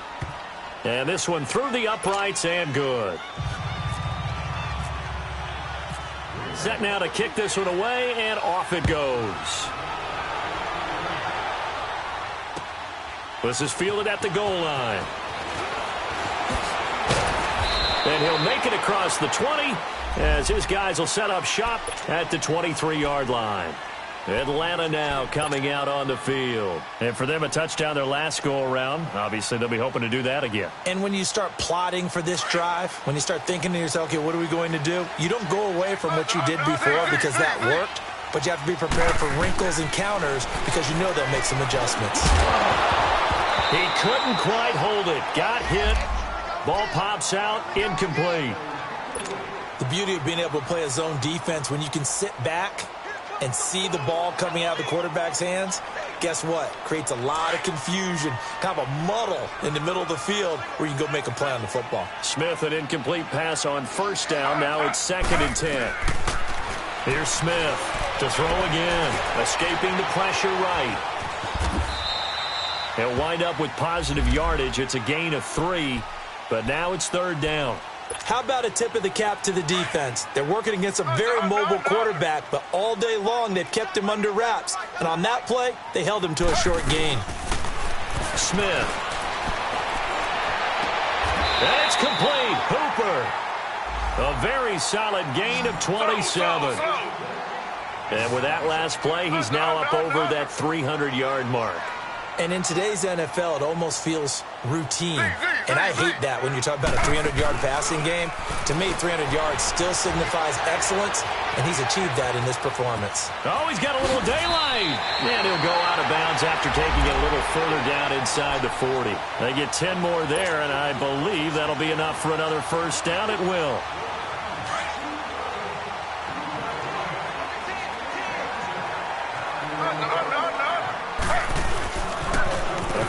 And this one through the uprights and good. Set now to kick this one away, and off it goes. This is fielded at the goal line. And he'll make it across the 20 as his guys will set up shop at the 23-yard line. Atlanta now coming out on the field. And for them, a touchdown their last go-around. Obviously, they'll be hoping to do that again. And when you start plotting for this drive, when you start thinking to yourself, okay, what are we going to do? You don't go away from what you did before because that worked, but you have to be prepared for wrinkles and counters because you know they'll make some adjustments. He couldn't quite hold it. Got hit. Ball pops out. Incomplete. The beauty of being able to play a zone defense when you can sit back and see the ball coming out of the quarterback's hands, guess what? Creates a lot of confusion, kind of a muddle in the middle of the field where you can go make a play on the football. Smith, an incomplete pass on first down. Now it's 2nd and 10. Here's Smith to throw again. Escaping the pressure right. He'll wind up with positive yardage. It's a gain of 3, but now it's 3rd down. How about a tip of the cap to the defense? They're working against a very mobile quarterback, but all day long they've kept him under wraps. And on that play, they held him to a short gain. Smith. And it's complete. Hooper. A very solid gain of 27. And with that last play, he's now up over that 300-yard mark. And in today's NFL, it almost feels routine. And I hate that when you talk about a 300-yard passing game. To me, 300 yards still signifies excellence, and he's achieved that in this performance. Oh, he's got a little daylight. And he'll go out of bounds after taking it a little further down inside the 40. They get 10 more there, and I believe that'll be enough for another first down. It will.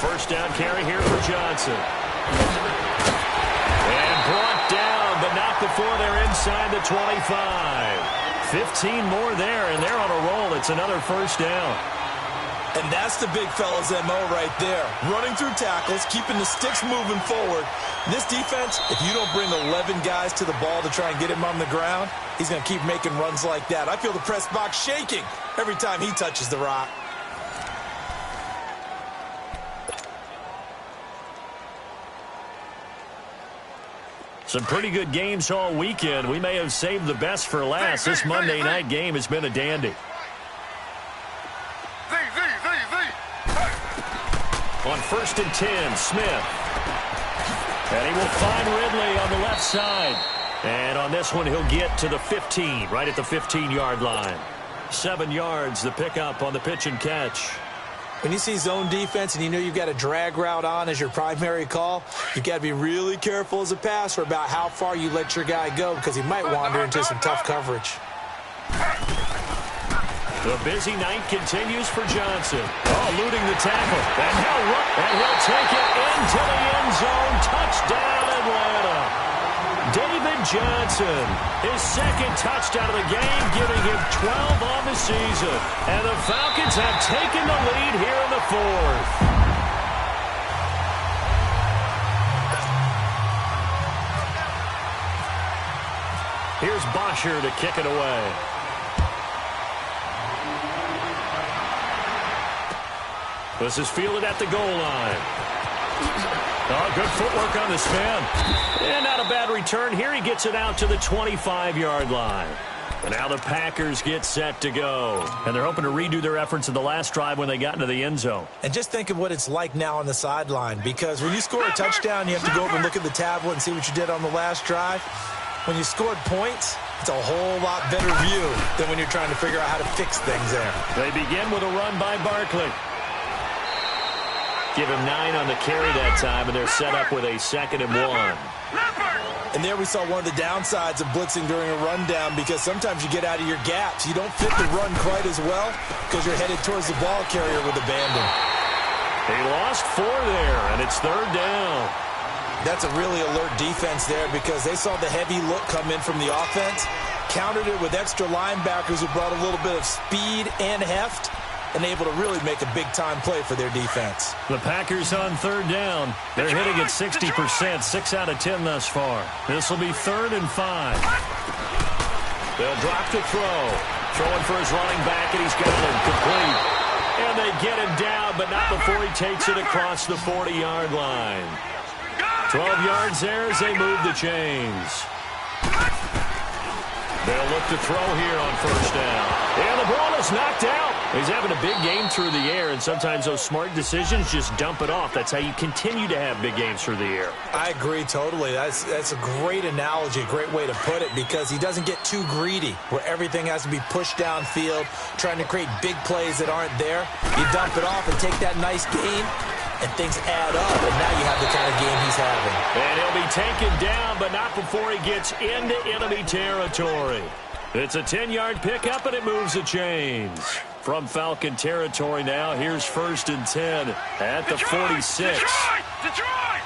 First down carry here for Johnson. And brought down, but not before they're inside the 25. 15 more there, and they're on a roll. It's another first down. And that's the big fella's MO right there. Running through tackles, keeping the sticks moving forward. This defense, if you don't bring 11 guys to the ball to try and get him on the ground, he's going to keep making runs like that. I feel the press box shaking every time he touches the rock. Some pretty good games all weekend. We may have saved the best for last. This Monday night game has been a dandy. On 1st and 10, Smith. And he will find Ridley on the left side. And on this one, he'll get to the 15, right at the 15-yard line. 7 yards, the pickup on the pitch and catch. When you see zone defense and you know you've got a drag route on as your primary call, you've got to be really careful as a passer about how far you let your guy go because he might wander into some tough coverage. The busy night continues for Johnson. Oh, eluding the tackle. And he'll take it into the end zone. Touchdown, Atlanta. David Johnson, his 2nd touchdown of the game, giving him 12 on the season. And the Falcons have taken the lead here in the 4th. Here's Bosher to kick it away. This is fielded at the goal line. Oh, good footwork on the spin. And not a bad return here. He gets it out to the 25-yard line. And now the Packers get set to go. And they're hoping to redo their efforts in the last drive when they got into the end zone. And just think of what it's like now on the sideline. Because when you score a touchdown, you have to go over and look at the tablet and see what you did on the last drive. When you scored points, it's a whole lot better view than when you're trying to figure out how to fix things there. They begin with a run by Barkley. Give him 9 on the carry that time, and they're set up with a 2nd and 1. And there we saw one of the downsides of blitzing during a rundown because sometimes you get out of your gaps. You don't fit the run quite as well because you're headed towards the ball carrier with abandon. He lost 4 there, and it's 3rd down. That's a really alert defense there because they saw the heavy look come in from the offense, countered it with extra linebackers who brought a little bit of speed and heft, and able to really make a big-time play for their defense. The Packers on 3rd down. They're hitting at 60%, 6 out of 10 thus far. This will be 3rd and 5. They'll drop to throw. Throwing for his running back, and he's got him complete. And they get him down, but not before he takes it across the 40-yard line. 12 yards there as they move the chains. They'll look to throw here on 1st down. And the ball is knocked out. He's having a big game through the air, and sometimes those smart decisions just dump it off. That's how you continue to have big games through the air. I agree totally. That's a great analogy, a great way to put it, because he doesn't get too greedy where everything has to be pushed downfield, trying to create big plays that aren't there. You dump it off and take that nice gain, and things add up, and now you have the kind of game he's having. And he'll be taken down, but not before he gets into enemy territory. It's a 10-yard pickup, and it moves the chains. From Falcon territory now, here's 1st and 10 at the 46. Detroit!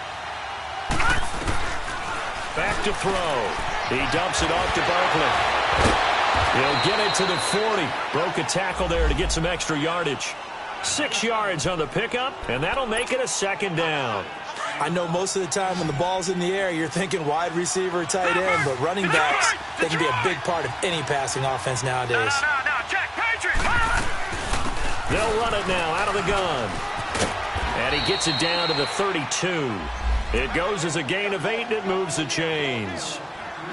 Back to throw. He dumps it off to Barkley. He'll get it to the 40. Broke a tackle there to get some extra yardage. 6 yards on the pickup, and that'll make it a 2nd down. I know most of the time when the ball's in the air, you're thinking wide receiver, tight end, but running backs, they can be a big part of any passing offense nowadays. No, Jack, Patriot! They'll run it now out of the gun. And he gets it down to the 32. It goes as a gain of 8, and it moves the chains.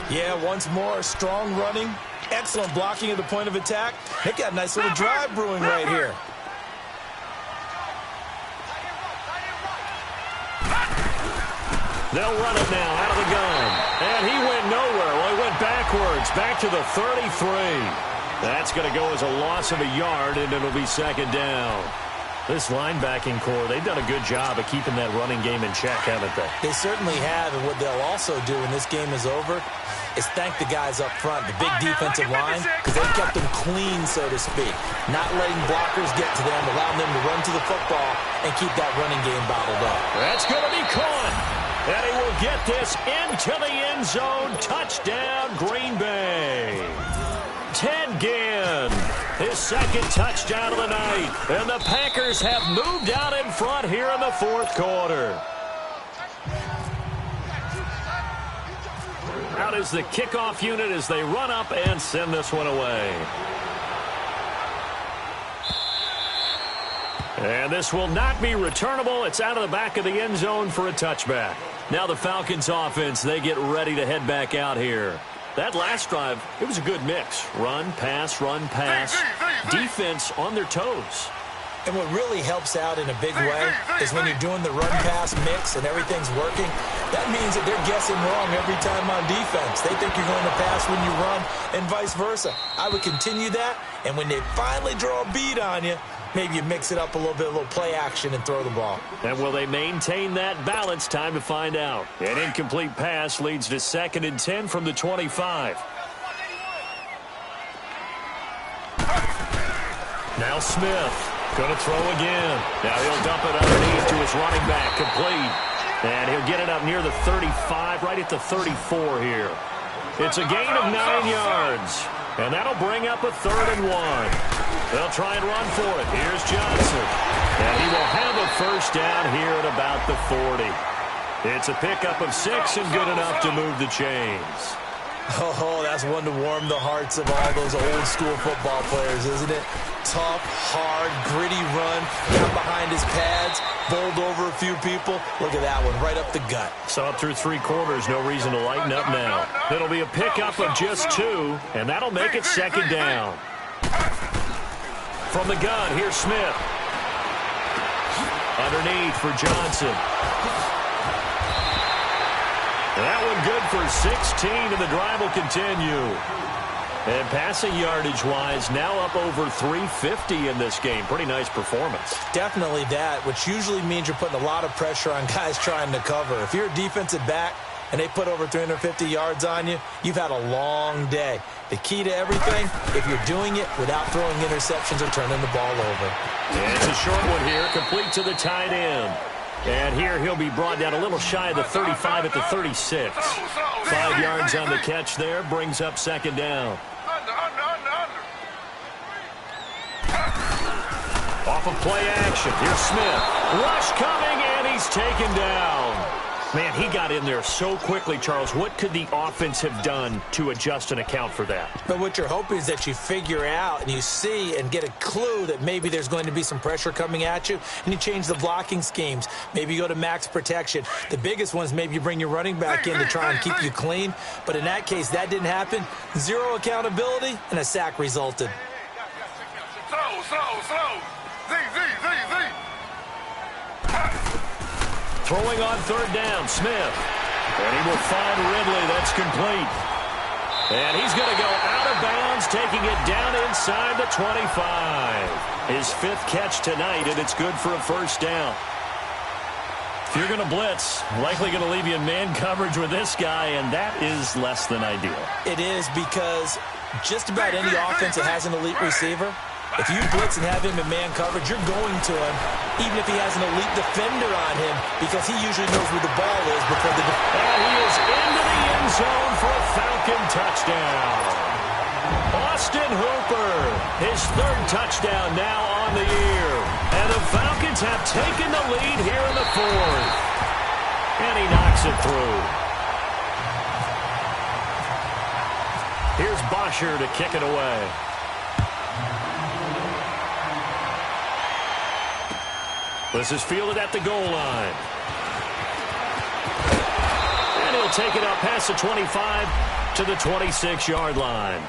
Yeah, once more, strong running, excellent blocking at the point of attack. They got a nice little drive brewing right here. They'll run it now out of the gun. And he went nowhere. Well, he went backwards, back to the 33. That's going to go as a loss of a yard, and it'll be 2nd down. This linebacking core, they've done a good job of keeping that running game in check, haven't they? They certainly have, and what they'll also do when this game is over is thank the guys up front, the big defensive line, because they've kept them clean, so to speak. Not letting blockers get to them, allowing them to run to the football and keep that running game bottled up. That's going to be caught. And he will get this into the end zone. Touchdown, Green Bay. Ted Ginn, his 2nd touchdown of the night. And the Packers have moved out in front here in the 4th quarter. Out is the kickoff unit as they run up and send this one away. And this will not be returnable. It's out of the back of the end zone for a touchback. Now the Falcons offense, they get ready to head back out here. That last drive, it was a good mix. Run, pass, defense on their toes. And what really helps out in a big way is when you're doing the run-pass mix and everything's working, that means that they're guessing wrong every time on defense. They think you're going to pass when you run and vice versa. I would continue that, and when they finally draw a bead on you, maybe you mix it up a little play action and throw the ball. And will they maintain that balance? Time to find out. An incomplete pass leads to 2nd and 10 from the 25. Now Smith. Going to throw again. Now he'll dump it underneath to his running back. Complete. And he'll get it up near the 35, right at the 34 here. It's a gain of 9 yards. And that'll bring up a 3rd and 1. They'll try and run for it. Here's Johnson. And he will have a 1st down here at about the 40. It's a pickup of 6 and good enough to move the chains. Oh, that's one to warm the hearts of all those old school football players, isn't it? Tough, hard, gritty run, got behind his pads, bowled over a few people. Look at that one, right up the gut. So up through 3 quarters, no reason to lighten up now. It'll be a pickup of just 2, and that'll make it 2nd down. From the gun, here's Smith. Underneath for Johnson. That one good for 16, and the drive will continue. And passing yardage-wise, now up over 350 in this game. Pretty nice performance. Definitely that, which usually means you're putting a lot of pressure on guys trying to cover. If you're a defensive back, and they put over 350 yards on you, you've had a long day. The key to everything, if you're doing it without throwing interceptions or turning the ball over. And it's a short one here, complete to the tight end. And here he'll be brought down a little shy of the 35 at the 36. 5 yards on the catch there, brings up second down. Off of play action, here's Smith. Rush coming, and he's taken down. Man, he got in there so quickly, Charles. What could the offense have done to adjust and account for that? But what you're hoping is that you figure out and you see and get a clue that maybe there's going to be some pressure coming at you, and you change the blocking schemes. Maybe you go to max protection. The biggest one is maybe you bring your running back in to try and keep you clean. But in that case, that didn't happen. Zero accountability, and a sack resulted. Slow. Throwing on third down, Smith. And he will find Ridley. That's complete. And he's going to go out of bounds, taking it down inside the 25. His 5th catch tonight, and it's good for a first down. If you're going to blitz, likely going to leave you in man coverage with this guy, and that is less than ideal. It is, because just about any offense that has an elite receiver, if you blitz and have him in man coverage, you're going to him, even if he has an elite defender on him, because he usually knows where the ball is before the defender. And he is into the end zone for a Falcon touchdown. Austin Hooper, his 3rd touchdown now on the year. And the Falcons have taken the lead here in the 4th. And he knocks it through. Here's Bosher to kick it away. This is fielded at the goal line. And he'll take it up past the 25 to the 26-yard line.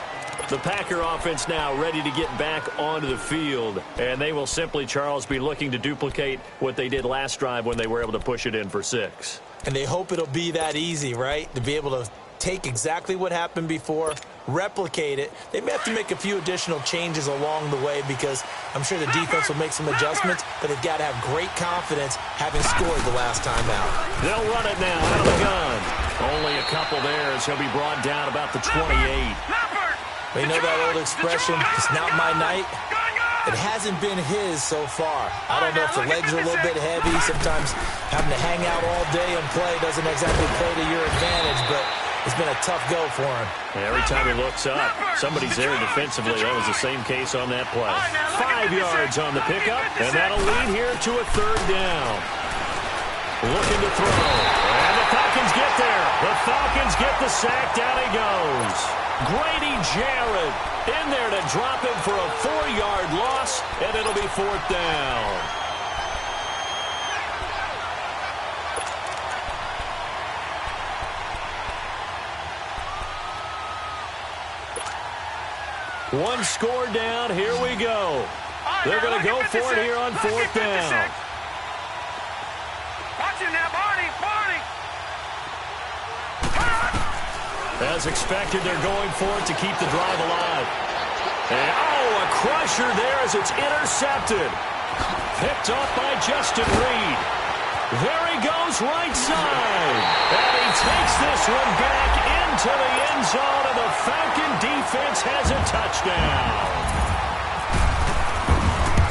The Packer offense now ready to get back onto the field. And they will simply, Charles, be looking to duplicate what they did last drive when they were able to push it in for 6. And they hope it'll be that easy, right? To be able to take exactly what happened before, replicate it. They may have to make a few additional changes along the way, because I'm sure the defense will make some adjustments, but they've got to have great confidence having scored the last time out. They'll run it now out of the gun. Only a couple there as he'll be brought down about the 28. You know that old expression, it's not my night? It hasn't been his so far. I don't know if the legs are a little bit heavy. Sometimes having to hang out all day and play doesn't exactly play to your advantage, but it's been a tough go for him. And every time he looks up, somebody's there defensively. That was the same case on that play. 5 yards on the pickup, and that'll lead here to a 3rd down. Looking to throw, and the Falcons get there. The Falcons get the sack. Down he goes. Grady Jarrett in there to drop him for a 4-yard loss, and it'll be 4th down. One score down. Here we go. They're going to go for it here on 4th down. Watch it now, Barney. As expected, they're going for it to keep the drive alive. And, a crusher there as it's intercepted. Picked off by Justin Reed. There he goes right side. And he takes this one back into the end zone, and the Falcon defense has a touchdown.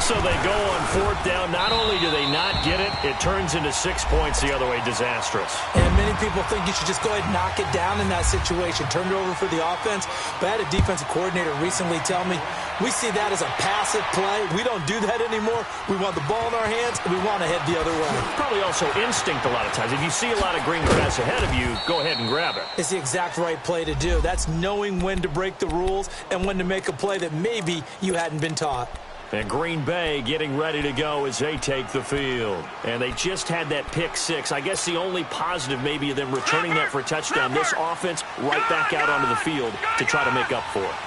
So they go on 4th down. Not only do they not get it, it turns into 6 points the other way. Disastrous. And many people think you should just go ahead and knock it down in that situation. Turn it over for the offense. But I had a defensive coordinator recently tell me, we see that as a passive play. We don't do that anymore. We want the ball in our hands, and we want to head the other way. Probably also instinct a lot of times. If you see a lot of green grass ahead of you, go ahead and grab it. It's the exact right play to do. That's knowing when to break the rules and when to make a play that maybe you hadn't been taught. And Green Bay getting ready to go as they take the field. And they just had that pick 6. I guess the only positive maybe of them returning that for a touchdown. This offense right back out onto the field to try to make up for it.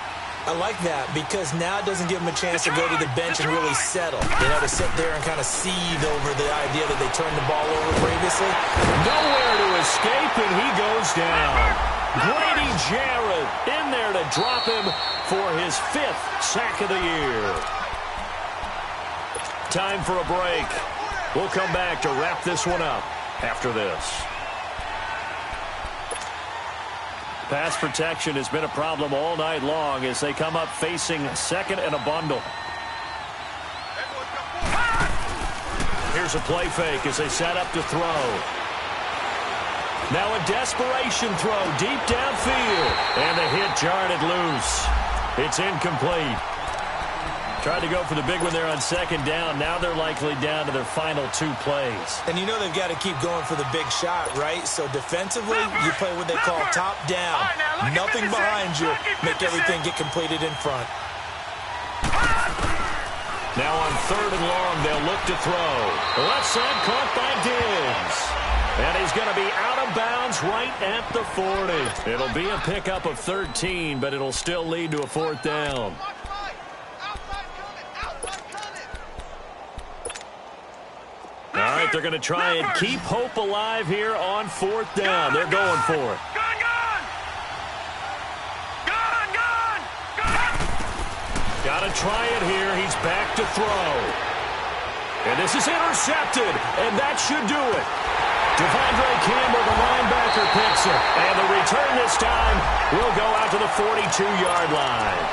I like that, because now it doesn't give them a chance to go to the bench and really settle. They have to sit there and kind of seethe over the idea that they turned the ball over previously. Nowhere to escape, and he goes down. Grady Jarrett in there to drop him for his 5th sack of the year. Time for a break. We'll come back to wrap this one up after this. Pass protection has been a problem all night long as they come up facing second and a bundle. Here's a play fake as they set up to throw. Now a desperation throw deep downfield. And the hit jarred it loose. It's incomplete. Tried to go for the big one there on second down. Now they're likely down to their final 2 plays. And you know they've got to keep going for the big shot, right? So defensively, you play what they call top down. Nothing behind you. Make everything get completed in front. Now on 3rd and long, they'll look to throw. Left side caught by Diggs. And he's going to be out of bounds right at the 40. It'll be a pickup of 13, but it'll still lead to a 4th down. All right, they're going to try and keep hope alive here on 4th down. They're going for it. Got to try it here. He's back to throw. And this is intercepted, and that should do it. Devondre Campbell, the linebacker, picks it. And the return this time will go out to the 42-yard line.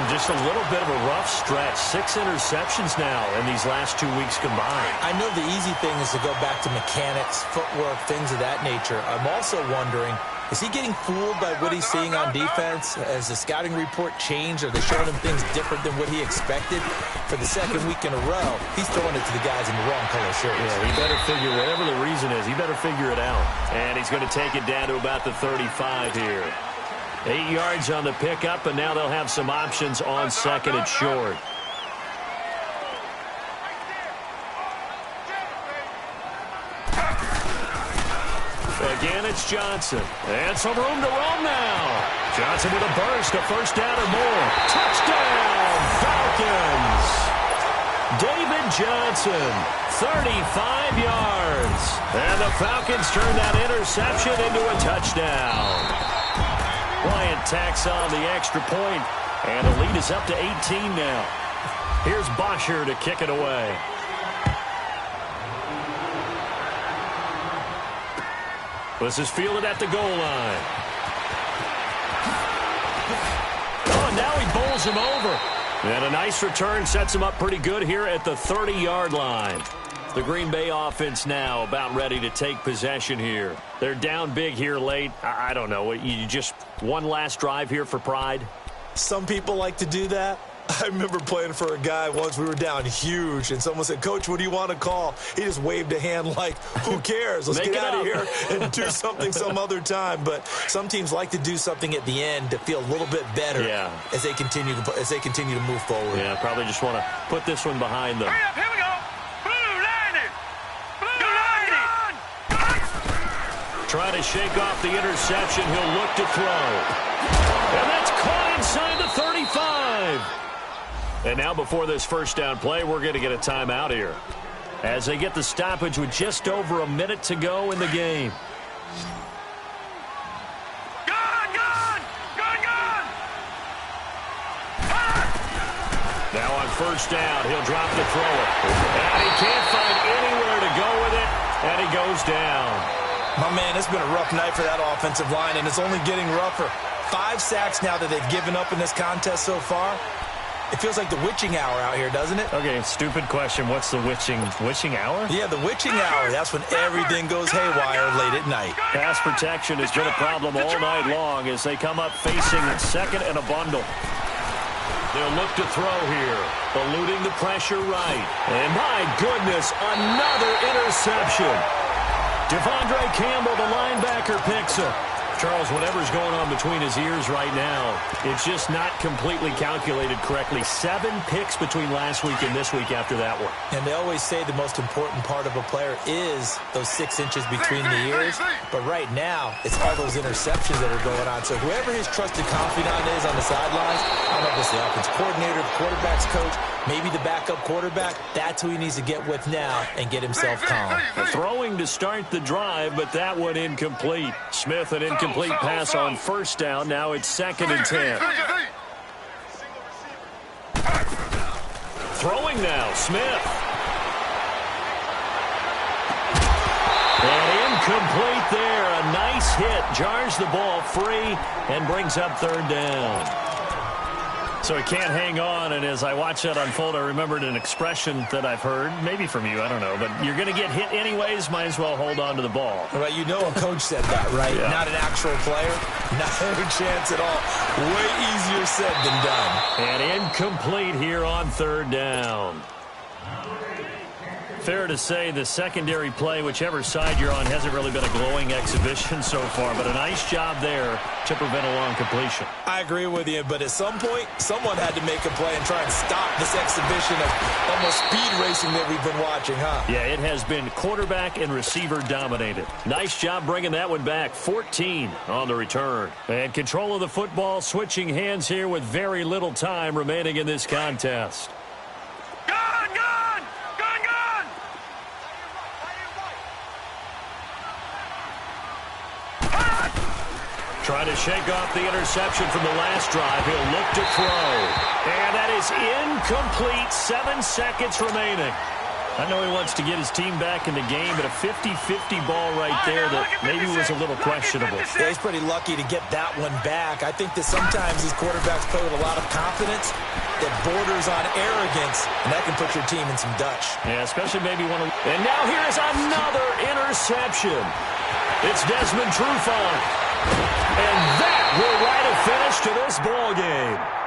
Just a little bit of a rough stretch. 6 interceptions now in these last 2 weeks combined. I know the easy thing is to go back to mechanics, footwork, things of that nature. I'm also wondering, is he getting fooled by what he's seeing on defense? Has the scouting report changed? Are they showing him things different than what he expected? For the 2nd week in a row, he's throwing it to the guys in the wrong color shirts. Yeah, he better figure, whatever the reason is, he better figure it out. And he's going to take it down to about the 35 here. 8 yards on the pickup, and now they'll have some options on 2nd and short. Again, it's Johnson. And some room to roam now. Johnson with a burst, a 1st down or more. Touchdown, Falcons. David Johnson, 35 yards. And the Falcons turn that interception into a touchdown. Bryant tacks on the extra point, and the lead is up to 18 now. Here's Bosher to kick it away. This is fielded at the goal line. Oh, and now he bowls him over. And a nice return sets him up pretty good here at the 30-yard line. The Green Bay offense now about ready to take possession here. They're down big here late. I don't know. You just one last drive here for pride? Some people like to do that. I remember playing for a guy once. We were down huge, and someone said, "Coach, what do you want to call?" He just waved a hand like, who cares? Let's get out of here and do something some other time. But some teams like to do something at the end to feel a little bit better as they continue to move forward. Yeah, probably just want to put this one behind them. Hurry up, here we go. Trying to shake off the interception. He'll look to throw. And that's caught inside the 35. And now before this 1st down play, we're going to get a timeout here as they get the stoppage with just over a minute to go in the game. Now on 1st down, he'll drop the thrower. And he can't find anywhere to go with it, and he goes down. My man, it's been a rough night for that offensive line, and it's only getting rougher. 5 sacks now that they've given up in this contest so far. It feels like the witching hour out here, doesn't it? Okay, stupid question. What's the witching hour? Yeah, the witching hour. That's when everything goes haywire late at night. Pass protection has been a problem all night long as they come up facing 2nd and a bundle. They'll look to throw here, eluding the pressure right. And my goodness, another interception. Devondre Campbell, the linebacker, picks it. Charles, whatever's going on between his ears right now, it's just not completely calculated correctly. 7 picks between last week and this week after that one. And they always say the most important part of a player is those 6 inches between the ears. But right now, it's all those interceptions that are going on. So whoever his trusted confidant is on the sidelines, I don't know if it's the offensive coordinator, the quarterback's coach, maybe the backup quarterback, that's who he needs to get with now and get himself calm. Throwing to start the drive, but that one incomplete. Smith, an incomplete pass on 1st down. Now it's 2nd and 10. Throwing now, Smith. And incomplete there. A nice base hit jars the ball free and brings up third down. So he can't hang on, and as I watch that unfold, I remembered an expression that I've heard, maybe from you, I don't know, but you're going to get hit anyways, might as well hold on to the ball. Right, you know a coach said that, right? Yeah. Not an actual player. Not a chance at all. Way easier said than done. And incomplete here on third down. Fair to say the secondary play, whichever side you're on, hasn't really been a glowing exhibition so far, but a nice job there to prevent a long completion. I agree with you, but at some point, someone had to make a play and try and stop this exhibition of almost speed racing that we've been watching, huh? Yeah, it has been quarterback and receiver dominated. Nice job bringing that one back. 14 on the return. And control of the football, switching hands here with very little time remaining in this contest. Trying to shake off the interception from the last drive. He'll look to throw. And that is incomplete. 7 seconds remaining. I know he wants to get his team back in the game, but a 50-50 ball right there that maybe was a little questionable. Yeah, he's pretty lucky to get that one back. I think that sometimes these quarterbacks play with a lot of confidence that borders on arrogance, and that can put your team in some Dutch. Yeah, especially maybe one of... And now here is another interception. It's Desmond Trufant. And that will write a finish to this ball game.